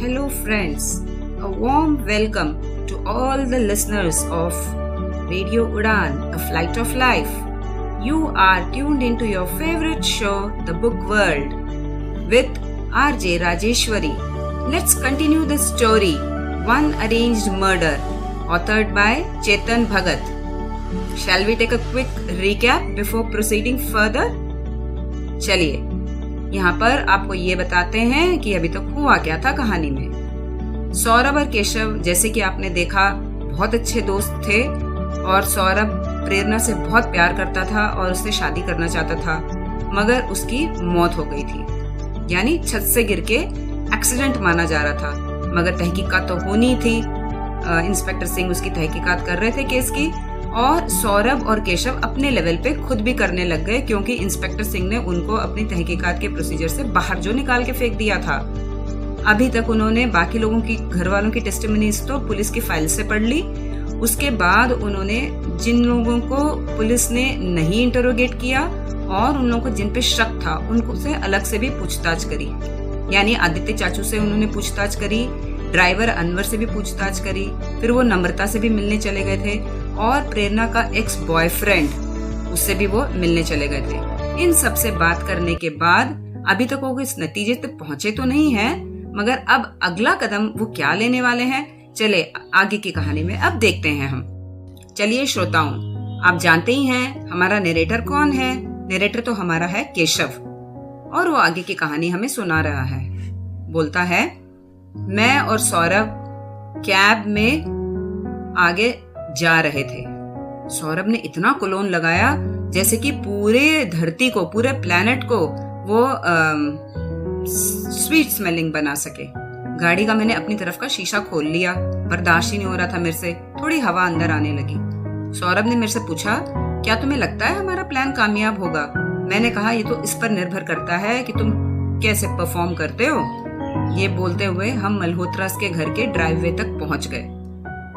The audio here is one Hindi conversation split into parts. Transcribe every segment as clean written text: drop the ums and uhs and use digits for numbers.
Hello friends, a warm welcome to all the listeners of Radio Udan, A Flight of Life. You are tuned into your favorite show, The Book World, with RJ Rajeshwari. Let's continue the story, One Arranged Murder, authored by Chetan Bhagat. Shall we take a quick recap before proceeding further? चलिए, यहाँ पर आपको ये बताते हैं कि अभी तक हुआ क्या था कहानी में। सौरभ और केशव, जैसे कि आपने देखा, बहुत अच्छे दोस्त थे और सौरभ प्रेरणा से बहुत प्यार करता था और उससे शादी करना चाहता था, मगर उसकी मौत हो गई थी। यानी छत से गिर के एक्सीडेंट माना जा रहा था, मगर तहकीकात तो होनी थी। इंस्पेक्टर सिंह उसकी तहकीकात कर रहे थे केस की, और सौरभ और केशव अपने लेवल पे खुद भी करने लग गए, क्योंकि इंस्पेक्टर सिंह ने उनको अपनी तहकीकात के प्रोसीजर से बाहर जो निकाल के फेंक दिया था। अभी तक उन्होंने बाकी लोगों की, घर वालों की टेस्टिमनीज तो पुलिस की फाइल से पढ़ ली। उसके बाद उन्होंने जिन लोगों को पुलिस ने नहीं इंटरोगेट किया और उन लोगों को जिन पे शक था, उनको से अलग से भी पूछताछ करी। यानी आदित्य चाचू से उन्होंने पूछताछ करी, ड्राइवर अनवर से भी पूछताछ करी, फिर वो नम्रता से भी मिलने चले गए थे और प्रेरणा का एक्स बॉयफ्रेंड, उससे भी वो मिलने चले गए थे। इन सब से बात करने के बाद अभी तक वो इस नतीजे तक पहुंचे तो नहीं है, मगर अब अगला कदम वो क्या लेने वाले हैं, चले आगे की कहानी में अब देखते हैं हम। चलिए श्रोताओं, आप जानते ही हैं हमारा नरेटर कौन है। नरेटर तो हमारा है केशव, और वो आगे की कहानी हमें सुना रहा है। बोलता है, मैं और सौरभ कैब में आगे जा रहे थे। सौरभ ने इतना कोलोन लगाया जैसे कि पूरे धरती को, पूरे प्लेनेट को वो स्वीट स्मेलिंग बना सके। गाड़ी का मैंने अपनी तरफ का शीशा खोल लिया, बर्दाश्त ही नहीं हो रहा था मेरे से, थोड़ी हवा अंदर आने लगी। सौरभ ने मेरे से पूछा, क्या तुम्हें लगता है हमारा प्लान कामयाब होगा? मैंने कहा, ये तो इस पर निर्भर करता है कि तुम कैसे परफॉर्म करते हो। ये बोलते हुए हम मल्होत्रास के घर के ड्राइववे तक पहुंच गए।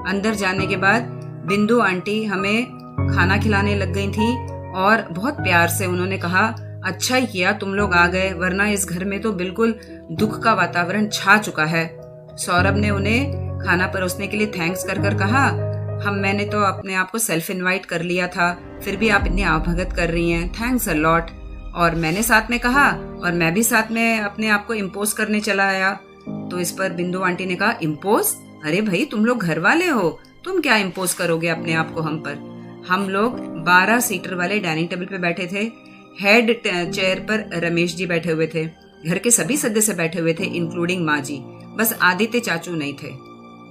अंदर जाने के बाद बिंदु आंटी हमें खाना खिलाने लग गई थी और बहुत प्यार से उन्होंने कहा, अच्छा ही किया तुम लोग आ गए, वरना इस घर में तो बिल्कुल दुख का वातावरण छा चुका है। सौरभ ने उन्हें खाना परोसने के लिए थैंक्स कर कर कहा, मैंने तो अपने आप को सेल्फ इनवाइट कर लिया था, फिर भी आप इतनी आवभगत कर रही हैं, थैंक्स अ लॉट। और मैंने साथ में कहा, और मैं भी साथ में अपने आप को इम्पोज करने चला आया। तो इस पर बिंदु आंटी ने कहा, इम्पोज? अरे भाई, तुम लोग घर वाले हो, तुम क्या इम्पोज करोगे अपने आप को हम पर? हम लोग 12 सीटर वाले डाइनिंग टेबल पे बैठे थे। हेड चेयर पर रमेश जी बैठे हुए थे, घर के सभी सदस्य बैठे हुए थे इंक्लूडिंग माँ जी, बस आदित्य चाचू नहीं थे।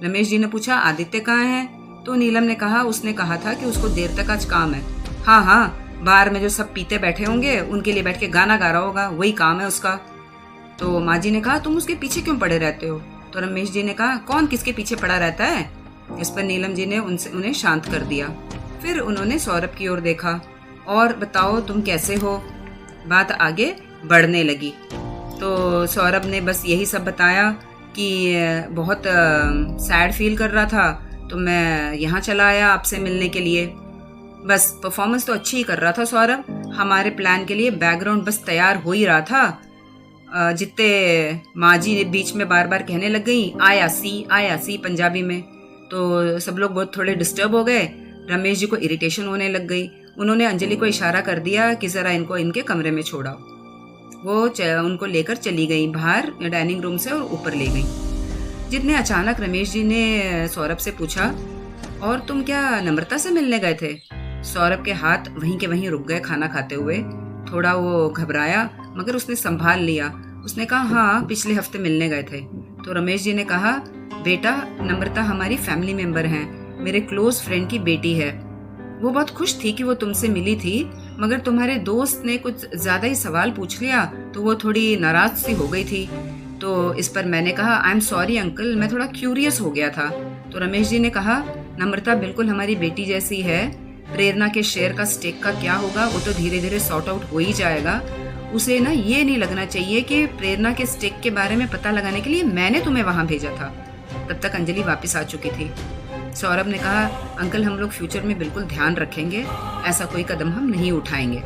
रमेश जी ने पूछा, आदित्य कहाँ है? तो नीलम ने कहा, उसने कहा था कि उसको देर तक आज काम है। हाँ, बाहर में जो सब पीते बैठे होंगे उनके लिए बैठ के गाना गा रहा होगा, वही काम है उसका। तो माँ जी ने कहा, तुम उसके पीछे क्यों पड़े रहते हो? तो रमेश जी ने कहा, कौन किसके पीछे पड़ा रहता है? इस पर नीलम जी ने उन्हें शांत कर दिया। फिर उन्होंने सौरभ की ओर देखा, और बताओ तुम कैसे हो? बात आगे बढ़ने लगी। तो सौरभ ने बस यही सब बताया कि बहुत सैड फील कर रहा था, तो मैं यहाँ चला आया आपसे मिलने के लिए। बस परफॉर्मेंस तो अच्छी ही कर रहा था सौरभ, हमारे प्लान के लिए बैकग्राउंड बस तैयार हो ही रहा था। जितने माँ जी बीच में बार बार कहने लग गई, आया सी पंजाबी में, तो सब लोग बहुत थोड़े डिस्टर्ब हो गए। रमेश जी को इरिटेशन होने लग गई। उन्होंने अंजलि को इशारा कर दिया कि जरा इनको इनके कमरे में छोड़ाओ। वो उनको लेकर चली गई बाहर डाइनिंग रूम से और ऊपर ले गई। जितने अचानक रमेश जी ने सौरभ से पूछा, और तुम क्या नम्रता से मिलने गए थे? सौरभ के हाथ वहीं के वहीं रुक गए खाना खाते हुए। थोड़ा वो घबराया, मगर उसने संभाल लिया। उसने कहा, हाँ, पिछले हफ्ते मिलने गए थे। तो रमेश जी ने कहा, बेटा, नम्रता हमारी फैमिली मेंबर हैं, मेरे क्लोज फ्रेंड की बेटी है। वो बहुत खुश थी कि वो तुमसे मिली थी, मगर तुम्हारे दोस्त ने कुछ ज्यादा ही सवाल पूछ लिया तो वो थोड़ी नाराज सी हो गई थी। तो इस पर मैंने कहा, आई एम सॉरी अंकल, मैं थोड़ा क्यूरियस हो गया था। तो रमेश जी ने कहा, नम्रता बिल्कुल हमारी बेटी जैसी है। प्रेरणा के शेयर का स्टेक का क्या होगा वो तो धीरे धीरे सॉर्ट आउट हो ही जाएगा। उसे ना ये नहीं लगना चाहिए कि प्रेरणा के स्टेक के बारे में पता लगाने के लिए मैंने तुम्हें वहां भेजा था। तब तक अंजलि वापस आ चुकी थी। सौरभ ने कहा, अंकल हम लोग फ्यूचर में बिल्कुल ध्यान रखेंगे, ऐसा कोई कदम हम नहीं उठाएंगे।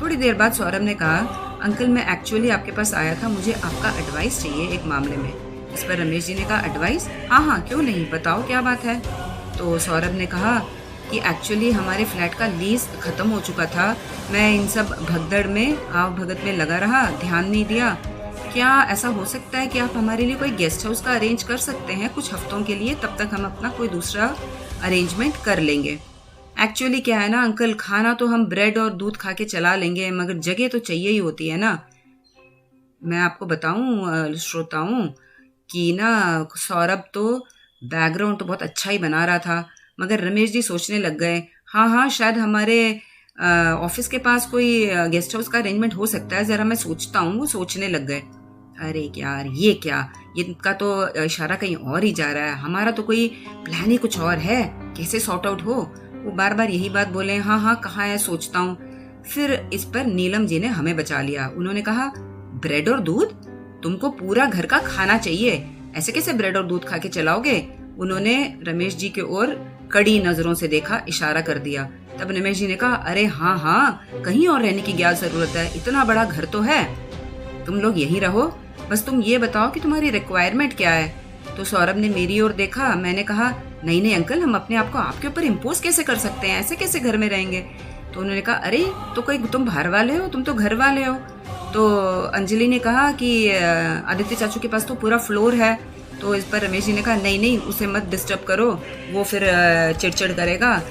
थोड़ी देर बाद सौरभ ने कहा, अंकल मैं एक्चुअली आपके पास आया था, मुझे आपका एडवाइस चाहिए एक मामले में। इस पर रमेश जी ने कहा एडवाइस? हाँ हाँ क्यों नहीं, बताओ क्या बात है। तो सौरभ ने कहा कि एक्चुअली हमारे फ्लैट का लीज ख़त्म हो चुका था, मैं इन सब भगदड़ में आव भगत में लगा रहा, ध्यान नहीं दिया। क्या ऐसा हो सकता है कि आप हमारे लिए कोई गेस्ट हाउस का अरेंज कर सकते हैं कुछ हफ्तों के लिए, तब तक हम अपना कोई दूसरा अरेंजमेंट कर लेंगे। एक्चुअली क्या है ना अंकल, खाना तो हम ब्रेड और दूध खा के चला लेंगे, मगर जगह तो चाहिए ही होती है ना। मैं आपको बताऊं श्रोताओं कि ना सौरभ तो बैकग्राउंड तो बहुत अच्छा ही बना रहा था, मगर रमेश जी सोचने लग गए हाँ हाँ शायद हमारे ऑफिस के पास कोई गेस्ट हाउस का अरेंजमेंट हो सकता है, जरा मैं सोचता हूँ। वो सोचने लग गए अरे यार ये क्या, ये इनका तो इशारा कहीं और ही जा रहा है, हमारा तो कोई प्लान ही कुछ और है, कैसे सॉर्ट आउट हो। वो बार बार यही बात बोले हाँ हाँ कहाँ है, सोचता हूँ। फिर इस पर नीलम जी ने हमें बचा लिया। उन्होंने कहा ब्रेड और दूध, तुमको पूरा घर का खाना चाहिए, ऐसे कैसे ब्रेड और दूध खा के चलाओगे। उन्होंने रमेश जी की ओर कड़ी नजरों से देखा, इशारा कर दिया। तब रमेश जी ने कहा अरे हाँ हाँ कहीं और रहने की क्या जरूरत है, इतना बड़ा घर तो है, तुम लोग यहीं रहो, बस तुम ये बताओ कि तुम्हारी रिक्वायरमेंट क्या है। तो सौरभ ने मेरी ओर देखा, मैंने कहा नहीं नहीं अंकल, हम अपने आप को आपके ऊपर इम्पोज कैसे कर सकते हैं, ऐसे कैसे घर में रहेंगे। तो उन्होंने कहा अरे तो कोई तुम बाहर वाले हो, तुम तो घर वाले हो। तो अंजलि ने कहा कि आदित्य चाचू के पास तो पूरा फ्लोर है। तो इस पर रमेश जी ने कहा नहीं नहीं उसे मत डिस्टर्ब करो, वो फिर चिड़चिड़ करेगा।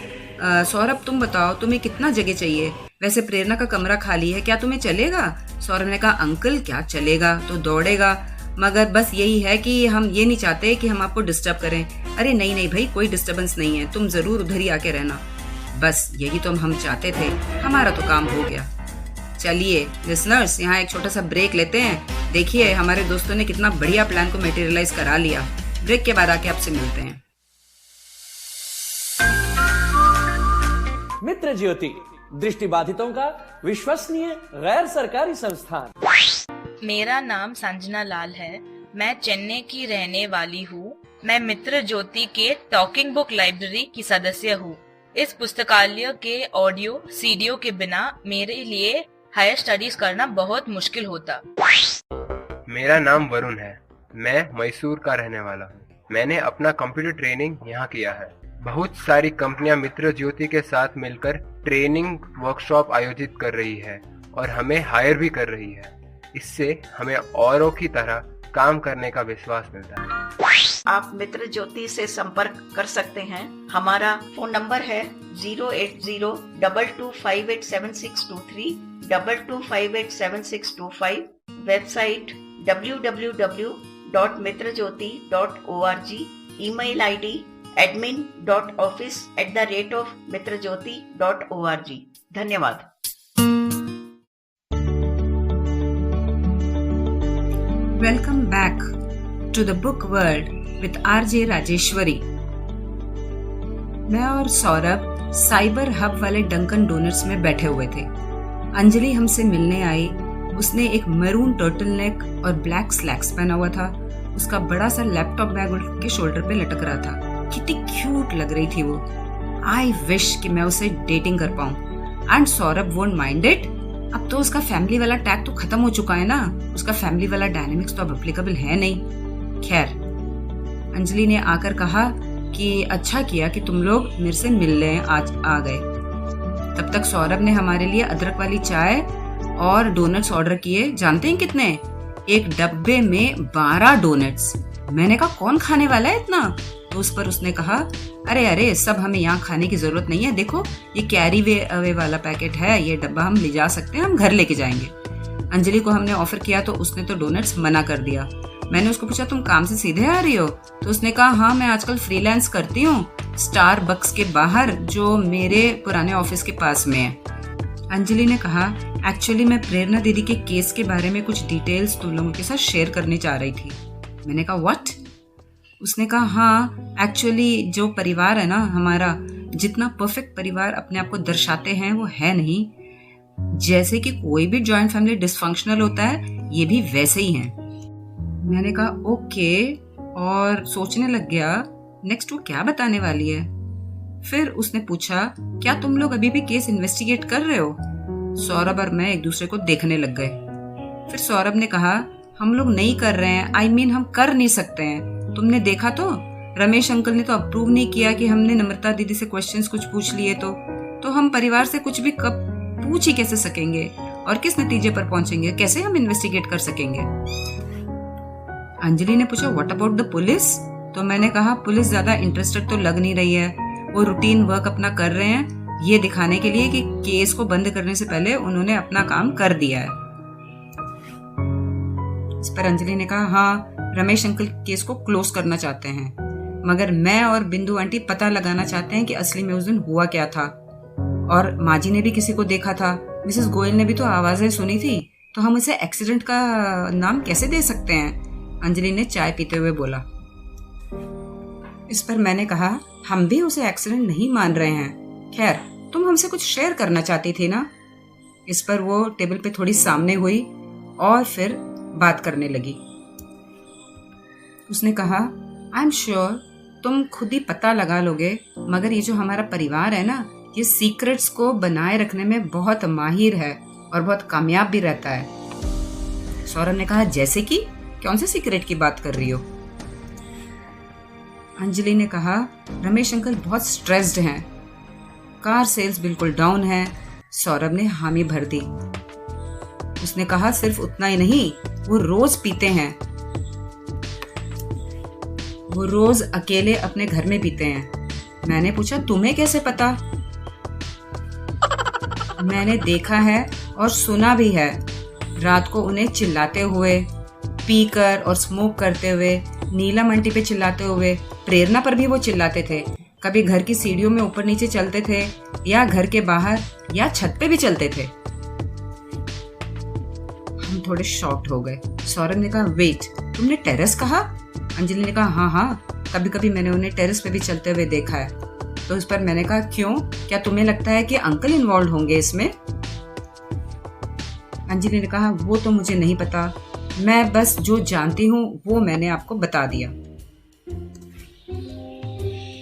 सौरभ तुम बताओ तुम्हें कितना जगह चाहिए, वैसे प्रेरणा का कमरा खाली है, क्या तुम्हें चलेगा। सौरभ ने कहा अंकल क्या चलेगा, तो दौड़ेगा, मगर बस यही है कि हम ये नहीं चाहते कि हम आपको डिस्टर्ब करें। अरे नहीं नहीं भाई कोई डिस्टर्बेंस नहीं है, तुम जरूर उधर ही आके रहना, बस यही तो हम चाहते थे, हमारा तो काम हो गया। चलिए लिसनर्स यहाँ एक छोटा सा ब्रेक लेते हैं। देखिए हमारे दोस्तों ने कितना बढ़िया प्लान को मटेरियलाइज करा लिया। ब्रेक के बाद आके आपसे मिलते हैं। मित्र ज्योति, दृष्टिबाधितों का विश्वसनीय गैर सरकारी संस्थान। मेरा नाम संजना लाल है, मैं चेन्नई की रहने वाली हूँ। मैं मित्र ज्योति के टॉकिंग बुक लाइब्रेरी की सदस्य हूँ। इस पुस्तकालय के ऑडियो सीडीओ के बिना मेरे लिए हायर स्टडीज करना बहुत मुश्किल होता। मेरा नाम वरुण है, मैं मैसूर का रहने वाला हूँ। मैंने अपना कंप्यूटर ट्रेनिंग यहाँ किया है। बहुत सारी कंपनियां मित्र ज्योति के साथ मिलकर ट्रेनिंग वर्कशॉप आयोजित कर रही है और हमें हायर भी कर रही है। इससे हमें औरों की तरह काम करने का विश्वास मिलता है। आप मित्र ज्योति से संपर्क कर सकते हैं। हमारा फोन नंबर है 08022587623 22587625। Website www.mitrajyoti.org। Email ID admin.office@mitrajyoti.org। धन्यवाद। Welcome back to the book world with RJ Rajeshwari. मैं और सौरभ साइबर हब वाले डंकन डोनट्स में बैठे हुए थे। अंजलि हमसे मिलने आई। उसने एक मैरून टर्टल नेक और ब्लैक स्लैक्स पहना हुआ था। उसका बड़ा सा लैपटॉप बैग उसके शोल्डर पे लटक रहा था। कितनी क्यूट लग रही थी वो। आई विश कि मैं उसे डेटिंग कर पाऊं। And Saurabh won't mind it. अब तो उसका फैमिली वाला टैग तो खत्म हो चुका है ना, उसका फैमिली वाला डायनेमिक्स तो अब एप्लीकेबल है नहीं। खैर, अंजलि ने आकर कहा कि अच्छा किया कि तुम लोग मेरे से मिलने आज आ गए। तब तक सौरभ ने हमारे लिए अदरक वाली चाय और डोनट्स ऑर्डर किए। जानते हैं कितने? एक डब्बे में 12 डोनट्स। मैंने कहा कौन खाने वाला है इतना? तो उस पर उसने कहा अरे अरे सब हमें यहाँ खाने की जरूरत नहीं है, देखो ये कैरी वे अवे वाला पैकेट है, ये डब्बा हम ले जा सकते हैं, हम घर लेके जाएंगे। अंजलि को हमने ऑफर किया तो उसने तो डोनट्स मना कर दिया। मैंने उसको पूछा तुम काम से सीधे आ रही हो? तो उसने कहा हाँ मैं आजकल फ्रीलांस करती हूँ स्टारबक्स के बाहर, जो मेरे पुराने ऑफिस के पास में है। अंजलि ने कहा एक्चुअली मैं प्रेरणा दीदी के केस के बारे में कुछ डिटेल्स तुम लोगों के साथ शेयर करने चाह रही थी। मैंने कहा व्हाट? उसने कहा हाँ एक्चुअली जो परिवार है ना हमारा, जितना परफेक्ट परिवार अपने आप को दर्शाते हैं वो है नहीं। जैसे कि कोई भी जॉइंट फैमिली डिसफंक्शनल होता है, ये भी वैसे ही है। मैंने कहा ओके, और सोचने लग गया नेक्स्ट वो क्या बताने वाली है। फिर उसने पूछा क्या तुम लोग अभी भी केस इन्वेस्टिगेट कर रहे हो? सौरभ और मैं एक दूसरे को देखने लग गए। फिर सौरभ ने कहा, हम लोग नहीं कर रहे हैं, I mean हम कर नहीं सकते हैं। तुमने देखा तो रमेश अंकल ने तो अप्रूव नहीं किया कि हमने नम्रता दीदी से क्वेश्चंस कुछ पूछ लिए तो हम परिवार से कुछ भी कब पूछ ही कैसे सकेंगे और किस नतीजे पर पहुंचेंगे, कैसे हम इन्वेस्टिगेट कर सकेंगे। अंजलि ने पूछा, व्हाट अबाउट द पुलिस? तो मैंने कहा, पुलिस ज्यादा इंटरेस्टेड तो लग नहीं रही है, वो रूटीन वर्क अपना कर रहे हैं, ये दिखाने के लिए कि केस को बंद करने से पहले उन्होंने अपना काम कर दिया है। इस पर अंजलि ने कहा, हाँ, रमेश अंकल केस को क्लोज करना चाहते हैं, मगर मैं और बिंदु आंटी पता लगाना चाहते हैं कि असली में उस दिन हुआ क्या था। और माँ जी ने भी किसी को देखा था, मिसेस गोयल ने भी तो आवाजें सुनी थी, तो हम इसे एक्सीडेंट का नाम कैसे दे सकते हैं? अंजलि ने चाय पीते हुए बोला। इस पर मैंने कहा, हम भी उसे एक्सीडेंट नहीं मान रहे हैं। खैर, तुम हमसे कुछ शेयर करना चाहती थी ना? इस पर वो टेबल पे थोड़ी सामने हुई और फिर बात करने लगी। उसने कहा, आई एम श्योर तुम खुद ही पता लगा लोगे, मगर ये जो हमारा परिवार है ना, ये सीक्रेट्स को बनाए रखने में बहुत माहिर है और बहुत कामयाब भी रहता है। सौरभ ने कहा, जैसे कि कौन से सीक्रेट की बात कर रही हो? अंजलि ने कहा, रमेश अंकल बहुत स्ट्रेस्ड हैं, कार सेल्स बिल्कुल डाउन है। सौरभ ने हामी भर दी। उसने कहा, सिर्फ उतना ही नहीं, वो रोज पीते हैं, वो रोज अकेले अपने घर में पीते हैं। मैंने पूछा, तुम्हें कैसे पता? मैंने देखा है और सुना भी है, रात को उन्हें चिल्लाते हुए, पीकर और स्मोक करते हुए, नीलम आंटी पे चिल्लाते हुए, प्रेरणा पर भी वो चिल्लाते थे। कभी घर की सीढ़ियों में ऊपर नीचे चलते थे या घर के बाहर या छत पे भी चलते थे। हम थोड़े शॉक्ड हो गए। सौरभ ने कहा, वेट, तुमने टेरेस कहा? अंजलि ने कहा, हाँ, कभी कभी मैंने उन्हें टेरेस पे भी चलते हुए देखा है। तो इस पर मैंने कहा, क्यों, क्या तुम्हें लगता है कि अंकल इन्वॉल्व होंगे इसमें? अंजलि ने कहा, वो तो मुझे नहीं पता, मैं बस जो जानती हूँ वो मैंने आपको बता दिया।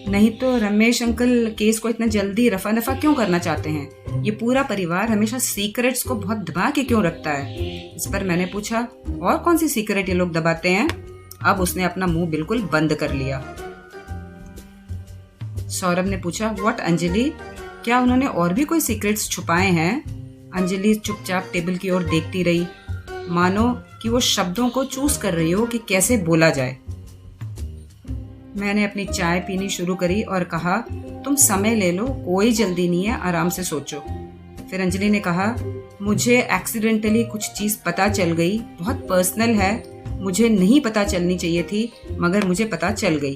नहीं तो रमेश अंकल केस को इतना जल्दी रफा दफा क्यों करना चाहते हैं? ये पूरा परिवार हमेशा सीक्रेट्स को बहुत दबा के क्यों रखता है? इस पर मैंने पूछा, और कौन सी सीक्रेट ये लोग दबाते हैं? अब उसने अपना मुंह बिल्कुल बंद कर लिया। सौरभ ने पूछा, व्हाट अंजलि, क्या उन्होंने और भी कोई सीक्रेट्स छुपाए हैं? अंजलि चुपचाप टेबल की ओर देखती रही, मानो कि वो शब्दों को चूज कर रही हो कि कैसे बोला जाए। मैंने अपनी चाय पीनी शुरू करी और कहा, तुम समय ले लो, कोई जल्दी नहीं है, आराम से सोचो। फिर अंजलि ने कहा, मुझे एक्सीडेंटली कुछ चीज पता चल गई, बहुत पर्सनल है, मुझे नहीं पता चलनी चाहिए थी, मगर मुझे पता चल गई।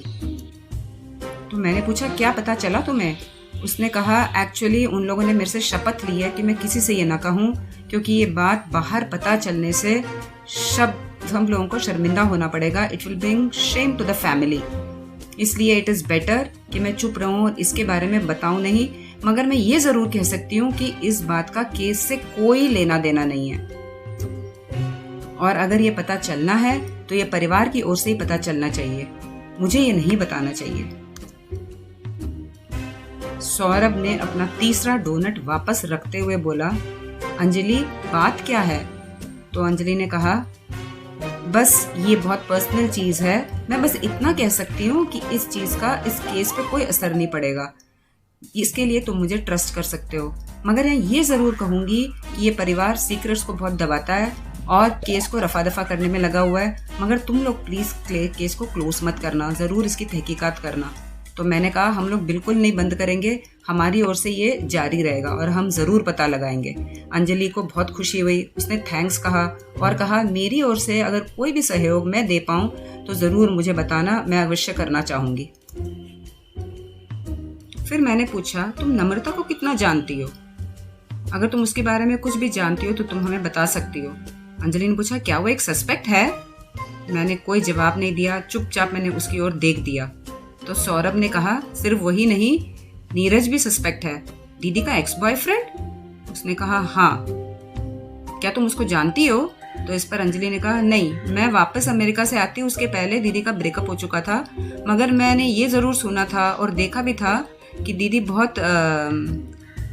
तो मैंने पूछा, क्या पता चला तुम्हें? उसने कहा, एक्चुअली उन लोगों ने मेरे से शपथ ली है कि मैं किसी से ये ना कहूँ, क्योंकि ये बात बाहर पता चलने से हम लोगों को शर्मिंदा होना पड़ेगा। It will bring shame to the family. इसलिए इट इज बेटर कि मैं चुप रहूं और इसके बारे में बताऊं नहीं, मगर मैं ये जरूर कह सकती हूँ कि इस बात का केस से कोई लेना देना नहीं है, और अगर ये पता चलना है तो ये परिवार की ओर से ही पता चलना चाहिए, मुझे ये नहीं बताना चाहिए। सौरभ ने अपना तीसरा डोनट वापस रखते हुए बोला, अंजलि, बात क्या है? तो अंजलि ने कहा, बस ये बहुत पर्सनल चीज है, मैं बस इतना कह सकती हूँ कि इस चीज का इस केस पे कोई असर नहीं पड़ेगा, इसके लिए तुम मुझे ट्रस्ट कर सकते हो। मगर मैं ये जरूर कहूंगी कि ये परिवार सीक्रेट्स को बहुत दबाता है और केस को रफा दफा करने में लगा हुआ है, मगर तुम लोग प्लीज केस को क्लोज मत करना, जरूर इसकी तहकीकात करना। तो मैंने कहा, हम लोग बिल्कुल नहीं बंद करेंगे, हमारी ओर से ये जारी रहेगा और हम जरूर पता लगाएंगे। अंजलि को बहुत खुशी हुई, उसने थैंक्स कहा और कहा, मेरी ओर से अगर कोई भी सहयोग मैं दे पाऊं तो जरूर मुझे बताना, मैं अवश्य करना चाहूंगी। फिर मैंने पूछा, तुम नम्रता को कितना जानती हो? अगर तुम उसके बारे में कुछ भी जानती हो तो तुम हमें बता सकती हो। अंजलि ने पूछा, क्या वो एक सस्पेक्ट है? मैंने कोई जवाब नहीं दिया, चुपचाप मैंने उसकी ओर देख दिया। तो सौरभ ने कहा, सिर्फ वही नहीं, नीरज भी सस्पेक्ट है, दीदी का एक्स बॉयफ्रेंड? उसने कहा, हाँ। क्या तुम उसको जानती हो? तो इस पर अंजलि ने कहा, नहीं, मैं वापस अमेरिका से आती उसके पहले दीदी का ब्रेकअप हो चुका था, मगर मैंने ये जरूर सुना था और देखा भी था कि दीदी बहुत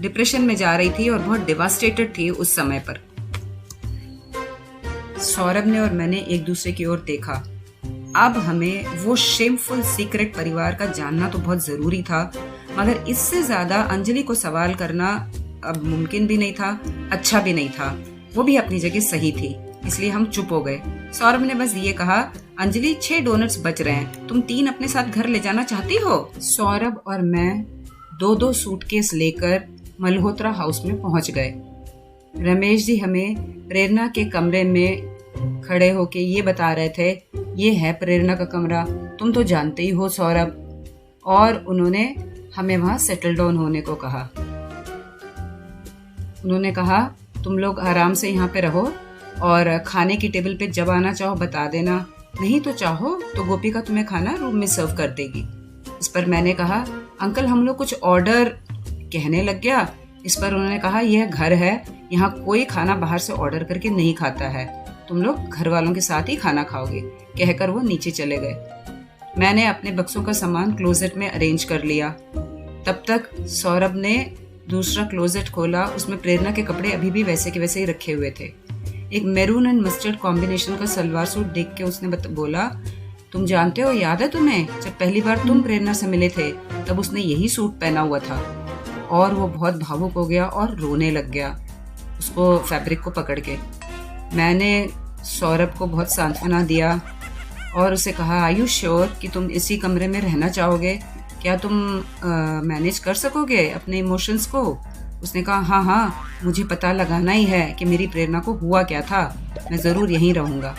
डिप्रेशन में जा रही थी और बहुत डिवास्टेटेड थी उस समय पर। सौरभ ने और मैंने एक दूसरे की ओर देखा। अब हमें वो शेमफुल सीक्रेट परिवार का जानना तो बहुत जरूरी था, मगर इससे ज्यादा अंजलि को सवाल करना अब मुमकिन भी नहीं था, अच्छा भी नहीं था। वो भी अपनी जगह सही थी, इसलिए हम चुप हो गए। सौरभ ने बस ये कहा, अंजलि 6 डोनट्स बच रहे हैं, तुम 3 अपने साथ घर ले जाना चाहती हो? सौरभ और मैं 2-2 सूटकेस लेकर मल्होत्रा हाउस में पहुंच गए। रमेश जी हमें प्रेरणा के कमरे में खड़े होके ये बता रहे थे, ये है प्रेरणा का कमरा, तुम तो जानते ही हो सौरभ। और उन्होंने हमें वहां सेटल डाउन होने को कहा। उन्होंने कहा, तुम लोग आराम से यहाँ पे रहो और खाने की टेबल पे जब आना चाहो बता देना, नहीं तो चाहो तो गोपिका तुम्हें खाना रूम में सर्व कर देगी। इस पर मैंने कहा, अंकल हम लोग कुछ ऑर्डर, कहने लग गया। इस पर उन्होंने कहा, यह घर है, यहाँ कोई खाना बाहर से ऑर्डर करके नहीं खाता है, तुम लोग घर वालों के साथ ही खाना खाओगे। कहकर वो नीचे चले गए। मैंने अपने बक्सों का सामान क्लोजेट में अरेंज कर लिया। तब तक सौरभ ने दूसरा क्लोजेट खोला, उसमें प्रेरणा के कपड़े अभी भी वैसे के वैसे ही रखे हुए थे। एक मैरून एंड मस्टर्ड कॉम्बिनेशन का सलवार सूट देख के उसने बोला, तुम जानते हो, याद है तुम्हें जब पहली बार तुम प्रेरणा से मिले थे तब उसने यही सूट पहना हुआ था। और वो बहुत भावुक हो गया और रोने लग गया उसको फैब्रिक को पकड़ के। मैंने सौरभ को बहुत सांत्वना दिया और उसे कहा, आर यू श्योर कि तुम इसी कमरे में रहना चाहोगे? क्या तुम मैनेज कर सकोगे अपने इमोशंस को? उसने कहा, हाँ, मुझे पता लगाना ही है कि मेरी प्रेरणा को हुआ क्या था, मैं जरूर यहीं रहूंगा।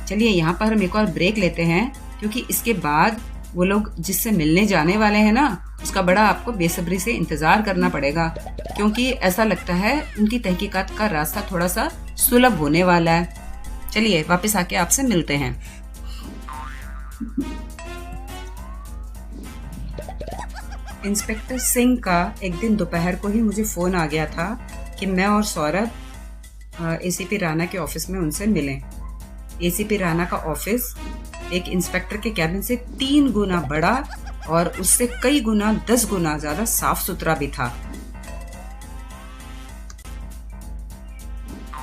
चलिए यहाँ पर हम एक और ब्रेक लेते हैं, क्योंकि इसके बाद वो लोग जिससे मिलने जाने वाले हैं ना, उसका बड़ा आपको बेसब्री से इंतजार करना पड़ेगा, क्योंकि ऐसा लगता है उनकी तहकीकात का रास्ता थोड़ा सा सुलभ होने वाला है। चलिए वापस आके आपसे मिलते हैं। इंस्पेक्टर सिंह का एक दिन दोपहर को ही मुझे फोन आ गया था कि मैं और सौरभ एसीपी राणा के ऑफिस में उनसे मिलें। एसीपी राणा का ऑफिस एक इंस्पेक्टर के कैबिन से 3 गुना बड़ा और उससे कई गुना 10 गुना ज्यादा साफ सुथरा भी था।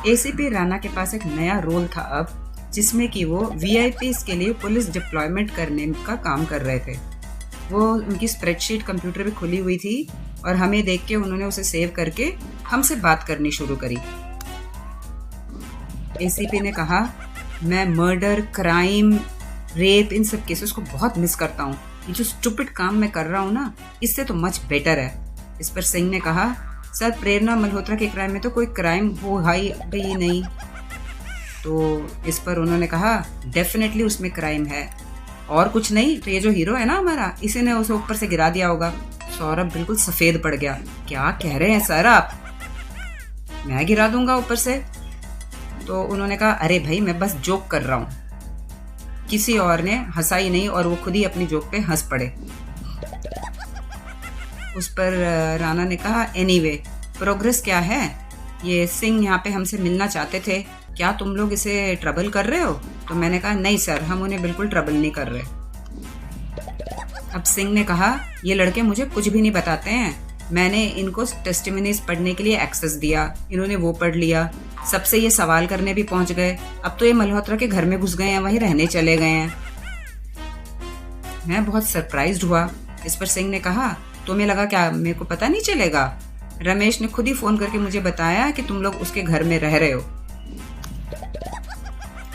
एसीपी राणा के पास एक नया रोल था अब, जिसमें कि वो वीआईपीज के लिए पुलिस डिप्लॉयमेंट करने का काम कर रहे थे। वो उनकी स्प्रेडशीट कंप्यूटर पे खुली हुई थी और हमें देख के उन्होंने उसे सेव करके हमसे बात करनी शुरू करी। एसीपी ने कहा, मैं मर्डर, क्राइम, रेप, इन सब केसेस को बहुत मिस करता हूँ। ये जो स्टूपिड काम मैं कर रहा हूँ ना, इससे तो मच बेटर है। इस पर सिंह ने कहा, सर प्रेरणा मल्होत्रा के क्राइम में तो कोई क्राइम हो ही नहीं। तो इस पर उन्होंने कहा, डेफिनेटली उसमें क्राइम है, और कुछ नहीं तो ये जो हीरो है ना हमारा, इसी ने उसे ऊपर से गिरा दिया होगा। सौरभ बिल्कुल सफेद पड़ गया, क्या कह रहे हैं सर आप, मैं गिरा दूंगा ऊपर से? तो उन्होंने कहा, अरे भाई मैं बस जोक कर रहा हूँ। किसी और ने हंसा ही नहीं और वो खुद ही अपनी जोक पे हंस पड़े। उस पर राणा ने कहा, एनीवे, प्रोग्रेस क्या है? ये सिंह यहाँ पे हमसे मिलना चाहते थे, क्या तुम लोग इसे ट्रबल कर रहे हो? तो मैंने कहा, नहीं सर, हम उन्हें बिल्कुल ट्रबल नहीं कर रहे। अब सिंह ने कहा, ये लड़के मुझे कुछ भी नहीं बताते हैं, मैंने इनको टेस्टिमनीज पढ़ने के लिए एक्सेस दिया, इन्होंने वो पढ़ लिया, सबसे ये सवाल करने भी पहुंच गए, अब तो ये मल्होत्रा के घर में घुस गए हैं, वहीं रहने चले गए हैं। मैं बहुत सरप्राइज्ड हुआ। इस पर सिंह ने कहा, तुम्हें लगा क्या मेरे को पता नहीं चलेगा? रमेश ने खुद ही फोन करके मुझे बताया कि तुम लोग उसके घर में रह रहे हो।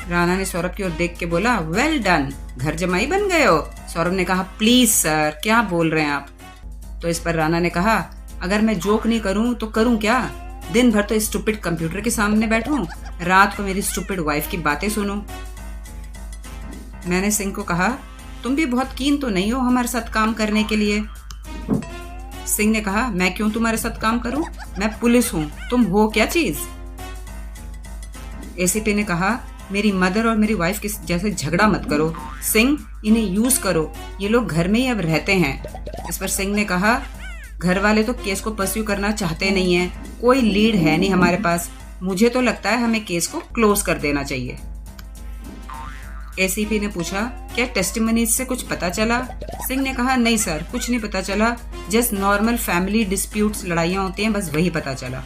राणा ने सौरभ की ओर देख के बोला, वेल डन, घर जमाई बन गए हो। सौरभ ने कहा, प्लीज सर, क्या बोल रहे हैं आप? तो इस पर राणा ने कहा, अगर मैं जोक नहीं करूं तो करूं क्या? दिन भर तो स्टूपिड कंप्यूटर के सामने बैठूं, रात को मेरी स्टूपिड वाइफ की बातें सुनूं। मैंने सिंह को कहा, तुम भी बहुत कीन तो नहीं हो हमारे साथ काम करने के लिए? सिंह ने कहा, मैं क्यों तुम्हारे साथ काम करूं? मैं पुलिस हूं, तुम हो क्या चीज? एसीपी ने कहा, मेरी मदर और मेरी वाइफ के जैसे झगड़ा मत करो सिंह, इन्हें यूज करो, ये लोग घर में ही अब रहते हैं। इस पर सिंह ने कहा, घर वाले तो केस को परस्यू करना चाहते नहीं है, कोई लीड है नहीं हमारे पास, मुझे तो लगता है हमें केस को क्लोज कर देना चाहिए। एसीपी ने पूछा, क्या टेस्टिमनीज से कुछ पता चला? सिंह ने कहा, नहीं सर, कुछ नहीं पता चला, जस्ट नॉर्मल फैमिली डिस्प्यूट्स, लड़ाइयां होती हैं, बस वही पता चला।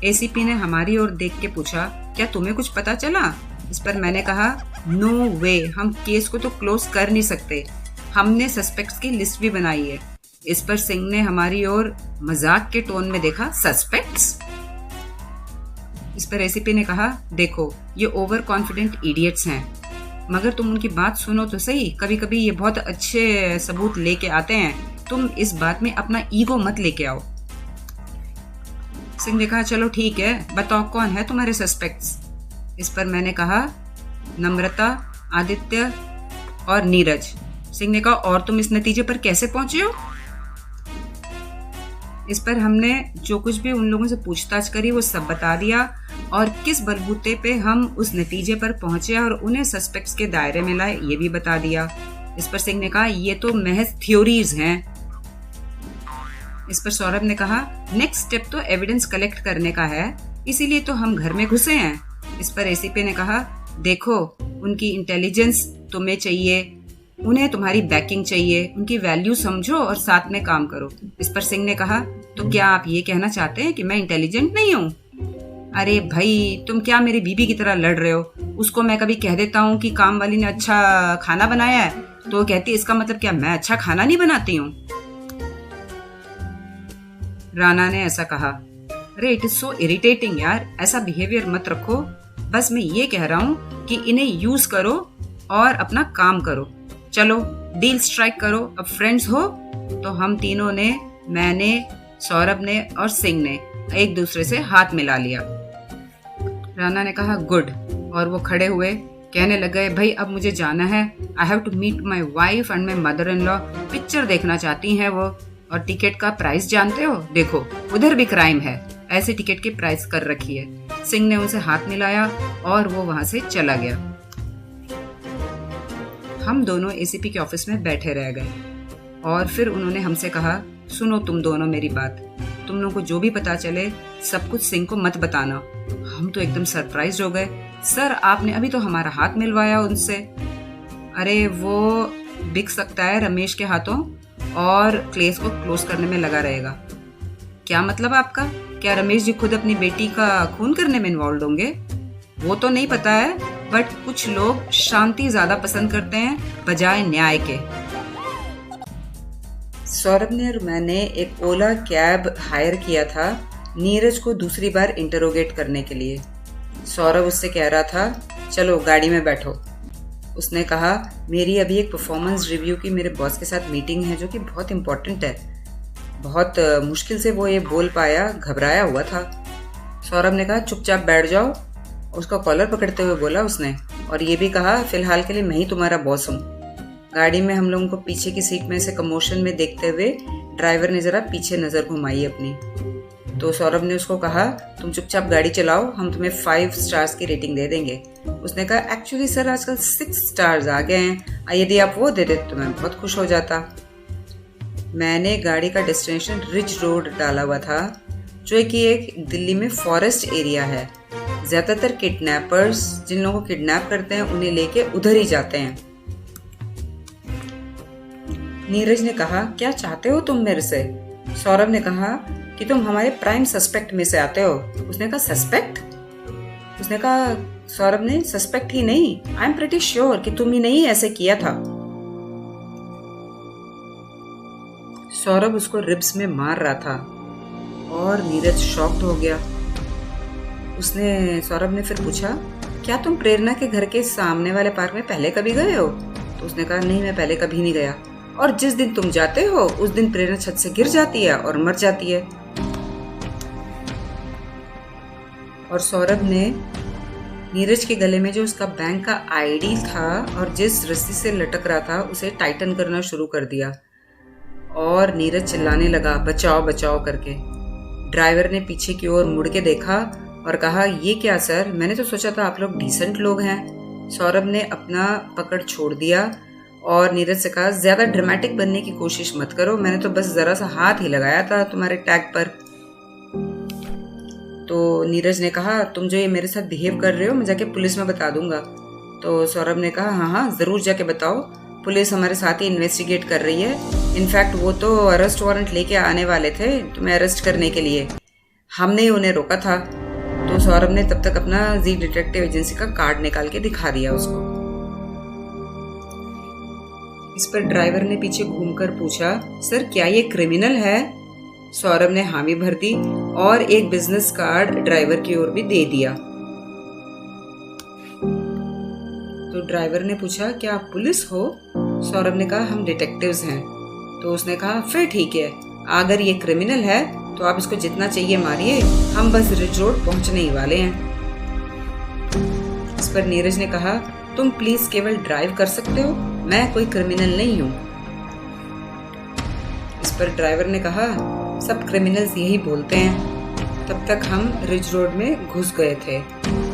एसीपी ने हमारी ओर देख के पूछा, क्या तुम्हें कुछ पता चला? इस पर मैंने कहा, नो वे, हम केस को तो क्लोज कर नहीं सकते, हमने सस्पेक्ट्स की लिस्ट भी बनाई है। इस पर सिंह ने हमारी ओर मजाक के टोन में देखा, सस्पेक्ट्स? इस पर एसीपी ने कहा, देखो ये ओवर कॉन्फिडेंट इडियट्स हैं, मगर तुम उनकी बात सुनो तो सही, कभी कभी ये बहुत अच्छे सबूत लेके आते हैं, तुम इस बात में अपना ईगो मत लेके आओ। सिंह ने कहा, चलो ठीक है, बताओ कौन है तुम्हारे सस्पेक्ट्स? इस पर मैंने कहा, नम्रता, आदित्य और नीरज। सिंह ने कहा, और तुम इस नतीजे पर कैसे पहुंचे हो? इस पर हमने जो कुछ भी उन लोगों से पूछताछ करी वो सब बता दिया और किस बलबूते पे हम उस नतीजे पर पहुंचे और उन्हें सस्पेक्ट्स के दायरे में लाए ये भी बता दिया। इस पर सिंह ने कहा, ये तो महज थ्योरीज हैं। इस पर सौरभ ने कहा, नेक्स्ट स्टेप तो एविडेंस कलेक्ट करने का है, इसीलिए तो हम घर में घुसे हैं। इस पर एसीपी ने कहा, देखो उनकी इंटेलिजेंस तुम्हें चाहिए, उन्हें तुम्हारी बैकिंग चाहिए, उनकी वैल्यू समझो और साथ में काम करो। इस पर सिंह ने कहा, तो क्या आप ये कहना चाहते हैं कि मैं इंटेलिजेंट नहीं हूँ? अरे भाई, तुम क्या मेरी बीबी की तरह लड़ रहे हो? उसको मैं कभी कह देता हूँ कि काम वाली ने अच्छा खाना बनाया है तो वो कहती है इसका मतलब क्या मैं अच्छा खाना नहीं बनाती हूँ? राणा ने ऐसा कहा। अरे इट इज सो इरिटेटिंग यार, ऐसा बिहेवियर मत रखो, बस मैं ये कह रहा हूँ कि इन्हें यूज करो और अपना काम करो। चलो डील स्ट्राइक करो, अब फ्रेंड्स हो। तो हम तीनों ने, मैंने, सौरभ ने और सिंह ने एक दूसरे से हाथ मिला लिया। राणा ने कहा, गुड, और वो खड़े हुए कहने लगे, भाई अब मुझे जाना है, I have to meet my wife and my mother in law, picture देखना चाहती हैं वो, और टिकट का प्राइस जानते हो? देखो उधर भी क्राइम है, ऐसे टिकट की प्राइस कर रखी है। सिंह ने उनसे हाथ मिलाया और वो वहां से चला गया। हम दोनों एसीपी के ऑफिस में बैठे रह गए और फिर उन्होंने हमसे कहा, सुनो तुम दोनों मेरी बात, तुम लोगों को जो भी पता चले सब कुछ सिंह को मत बताना। हम तो एकदम सरप्राइज हो गए, सर आपने अभी तो हमारा हाथ मिलवाया उनसे। अरे वो बिक सकता है रमेश के हाथों और केस को क्लोज करने में लगा रहेगा। क्या मतलब आपका? क्या रमेश जी खुद अपनी बेटी का खून करने में इन्वॉल्व होंगे? वो तो नहीं पता है, बट कुछ लोग शांति ज्यादा पसंद करते हैं बजाय न्याय के। सौरभ ने और मैंने एक ओला कैब हायर किया था नीरज को दूसरी बार इंटरोगेट करने के लिए। सौरभ उससे कह रहा था, चलो गाड़ी में बैठो। उसने कहा, मेरी अभी एक परफॉर्मेंस रिव्यू की मेरे बॉस के साथ मीटिंग है जो कि बहुत इम्पोर्टेंट है। बहुत मुश्किल से वो ये बोल पाया, घबराया हुआ था। सौरभ ने कहा, चुपचाप बैठ जाओ, उसका कॉलर पकड़ते हुए बोला उसने, और ये भी कहा, फिलहाल के लिए मैं ही तुम्हारा बॉस हूँ। गाड़ी में हम लोगों को पीछे की सीट में से कमोशन में देखते हुए ड्राइवर ने जरा पीछे नजर घुमाई अपनी। तो सौरभ ने उसको कहा, तुम चुपचाप गाड़ी चलाओ, हम तुम्हें 5 स्टार्स की रेटिंग दे देंगे। उसने कहा, एक्चुअली सर आजकल 6 स्टार्स आ गए हैं, यदि आप वो दे देते तो मैं बहुत खुश हो जाता। मैंने गाड़ी का डेस्टिनेशन रिच रोड डाला हुआ था, जो कि एक दिल्ली में फॉरेस्ट एरिया है। ज्यादातर किडनैपर्स जिन लोगों को किडनैप करते हैं उन्हें लेके उधर ही जाते हैं। नीरज ने कहा, क्या चाहते हो तुम मेरे से? सौरभ ने कहा कि तुम हमारे प्राइम सस्पेक्ट में से आते हो। उसने कहा, सस्पेक्ट? उसने कहा, सौरभ ने, सस्पेक्ट ही नहीं, आई एम प्रीटी श्योर कि तुम ही नहीं ऐसे किया था। सौरभ उसको रिब्स में मार रहा था और नीरज शॉक्ड हो गया। सौरभ ने फिर पूछा, क्या तुम प्रेरणा के घर के सामने वाले पार्क में पहले कभी गए हो? तो उसने कहा, नहीं मैं पहले कभी नहीं गया, और जिस दिन तुम जाते हो उस दिन प्रेरणा छत से गिर जाती है और मर जाती है। और सौरभ ने नीरज के गले में जो उसका बैंक का आईडी था और जिस रस्सी से लटक रहा था उसे टाइटन करना शुरू कर दिया और नीरज चिल्लाने लगा, बचाओ बचाओ करके। ड्राइवर ने पीछे की ओर मुड़ के देखा और कहा, ये क्या सर, मैंने तो सोचा था आप लोग डिसेंट लोग हैं। सौरभ ने अपना पकड़ छोड़ दिया और नीरज से कहा, ज्यादा ड्रामेटिक बनने की कोशिश मत करो, मैंने तो बस जरा सा हाथ ही लगाया था तुम्हारे टैग पर। तो नीरज ने कहा, तुम जो ये मेरे साथ बिहेव कर रहे हो मैं जाके पुलिस में बता दूंगा। तो सौरभ ने कहा, हाँ हाँ जरूर जाके बताओ, पुलिस हमारे साथ ही इन्वेस्टिगेट कर रही है। इनफैक्ट वो तो अरेस्ट वारंट लेके आने वाले थे तुम्हें अरेस्ट करने के लिए। हमने ही उन्हें रोका था। तो सौरभ ने तब तक अपना जी डिटेक्टिव एजेंसी का कार्ड निकाल के दिखा दिया उसको। इस पर ड्राइवर ने पीछे घूमकर पूछा, सर क्या ये क्रिमिनल है? सौरभ ने हामी भर दी और एक बिजनेस कार्ड ड्राइवर की ओर भी दे दिया। तो ड्राइवर ने पूछा, क्या आप पुलिस हो? सौरभ ने कहा, हम डिटेक्टिव्स हैं। तो उसने कहा, फिर ठीक है, अगर ये क्रिमिनल है तो आप इसको जितना चाहिए मारिए, हम बस रिज रोड पहुंचने ही वाले हैं। इस पर नीरज ने कहा, तुम प्लीज केवल ड्राइव कर सकते हो, मैं कोई क्रिमिनल नहीं हूं। इस पर ड्राइवर ने कहा, सब क्रिमिनल्स यही बोलते हैं। तब तक हम रिज रोड में घुस गए थे।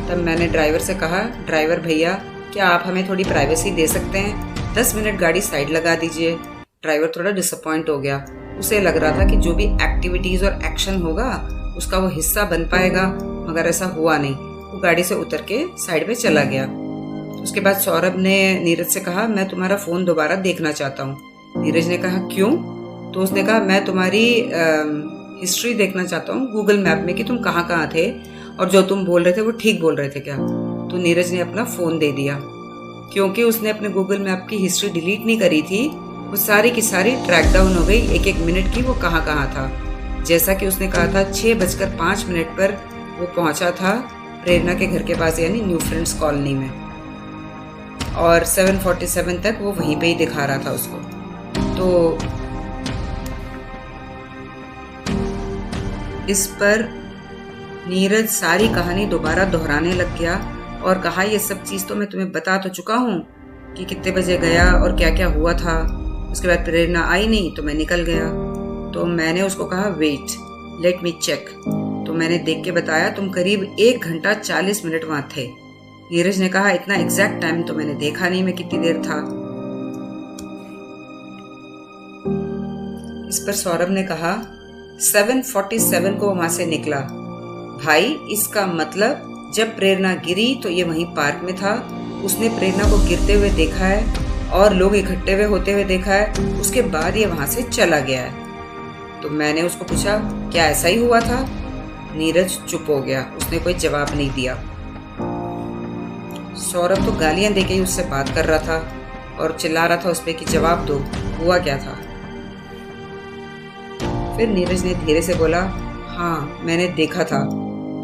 तब मैंने ड्राइवर से कहा, ड्राइवर भैया क्या आप हमें थोड़ी प्राइवेसी दे सकते हैं? 10 मिनट गाड़ी साइड लगा दीजिए। ड्राइवर थोड़ा डिसअपॉइंट हो गया। उसे लग रहा था कि जो भी एक्टिविटीज और एक्शन होगा उसका वो हिस्सा बन पाएगा, मगर ऐसा हुआ नहीं। वो गाड़ी से उतर के साइड पे चला गया। उसके बाद सौरभ ने नीरज से कहा, मैं तुम्हारा फोन दोबारा देखना चाहता हूँ। नीरज ने कहा, क्यों? तो उसने कहा, मैं तुम्हारी हिस्ट्री देखना चाहता हूँ गूगल मैप में कि तुम कहाँ कहाँ थे और जो तुम बोल रहे थे वो ठीक बोल रहे थे क्या? तो नीरज ने अपना फोन दे दिया। क्योंकि उसने अपने गूगल मैप की हिस्ट्री डिलीट नहीं करी थी, वो सारी की सारी ट्रैक डाउन हो गई, एक एक मिनट की वो कहाँ कहाँ था। जैसा कि उसने कहा था 6:05 पर वो पहुंचा था प्रेरणा के घर के पास, यानी न्यू फ्रेंड्स कॉलोनी में, और 7:47 तक वो वहीं पे ही दिखा रहा था उसको। तो इस पर नीरज सारी कहानी दोबारा दोहराने लग गया और कहा, ये सब चीज तो मैं तुम्हें बता तो चुका हूँ कि कितने बजे गया और क्या क्या हुआ था। उसके बाद प्रेरणा आई नहीं तो मैं निकल गया। तो मैंने उसको कहा, वेट लेट मी चेक। तो मैंने देख के बताया, तुम करीब 1 घंटा 40 मिनट वहां थे। नीरज ने कहा, इतना एग्जैक्ट टाइम तो मैंने देखा नहीं, मैं कितनी देर था। इस पर सौरभ ने कहा, 7:47 को वहां से निकला। भाई इसका मतलब जब प्रेरणा गिरी तो ये वहीं पार्क में था। उसने प्रेरणा को गिरते हुए देखा है और लोग इकट्ठे हुए होते हुए देखा है। उसके बाद ये वहां से चला गया है। तो मैंने उसको पूछा, क्या ऐसा ही हुआ था? नीरज चुप हो गया, उसने कोई जवाब नहीं दिया। सौरभ तो गालियां देके ही उससे बात कर रहा था और चिल्ला रहा था उस पे कि जवाब दो, हुआ क्या था? फिर नीरज ने धीरे से बोला, हाँ मैंने देखा था।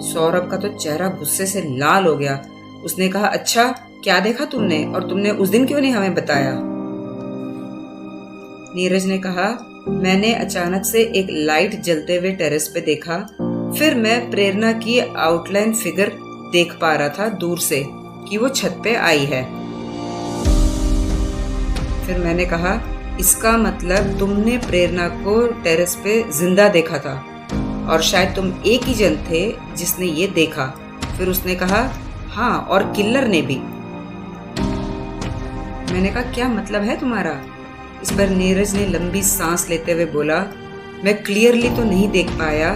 सौरभ का तो चेहरा गुस्से से लाल हो गया। उसने कहा, अच्छा क्या देखा तुमने, और तुमने उस दिन क्यों नहीं हमें बताया? नीरज ने कहा, मैंने अचानक से एक लाइट जलते हुए टेरेस पे देखा, फिर मैं प्रेरणा की आउटलाइन फिगर देख पा रहा था दूर से कि वो छत पे आई है। फिर मैंने कहा, इसका मतलब तुमने प्रेरणा को टेरेस पे जिंदा देखा था और शायद तुम एक ही जन थे जिसने ये देखा। फिर उसने कहा, हाँ और किलर ने भी। मैंने कहा, क्या मतलब है तुम्हारा? इस पर नीरज ने लंबी सांस लेते हुए बोला, मैं क्लियरली तो नहीं देख पाया,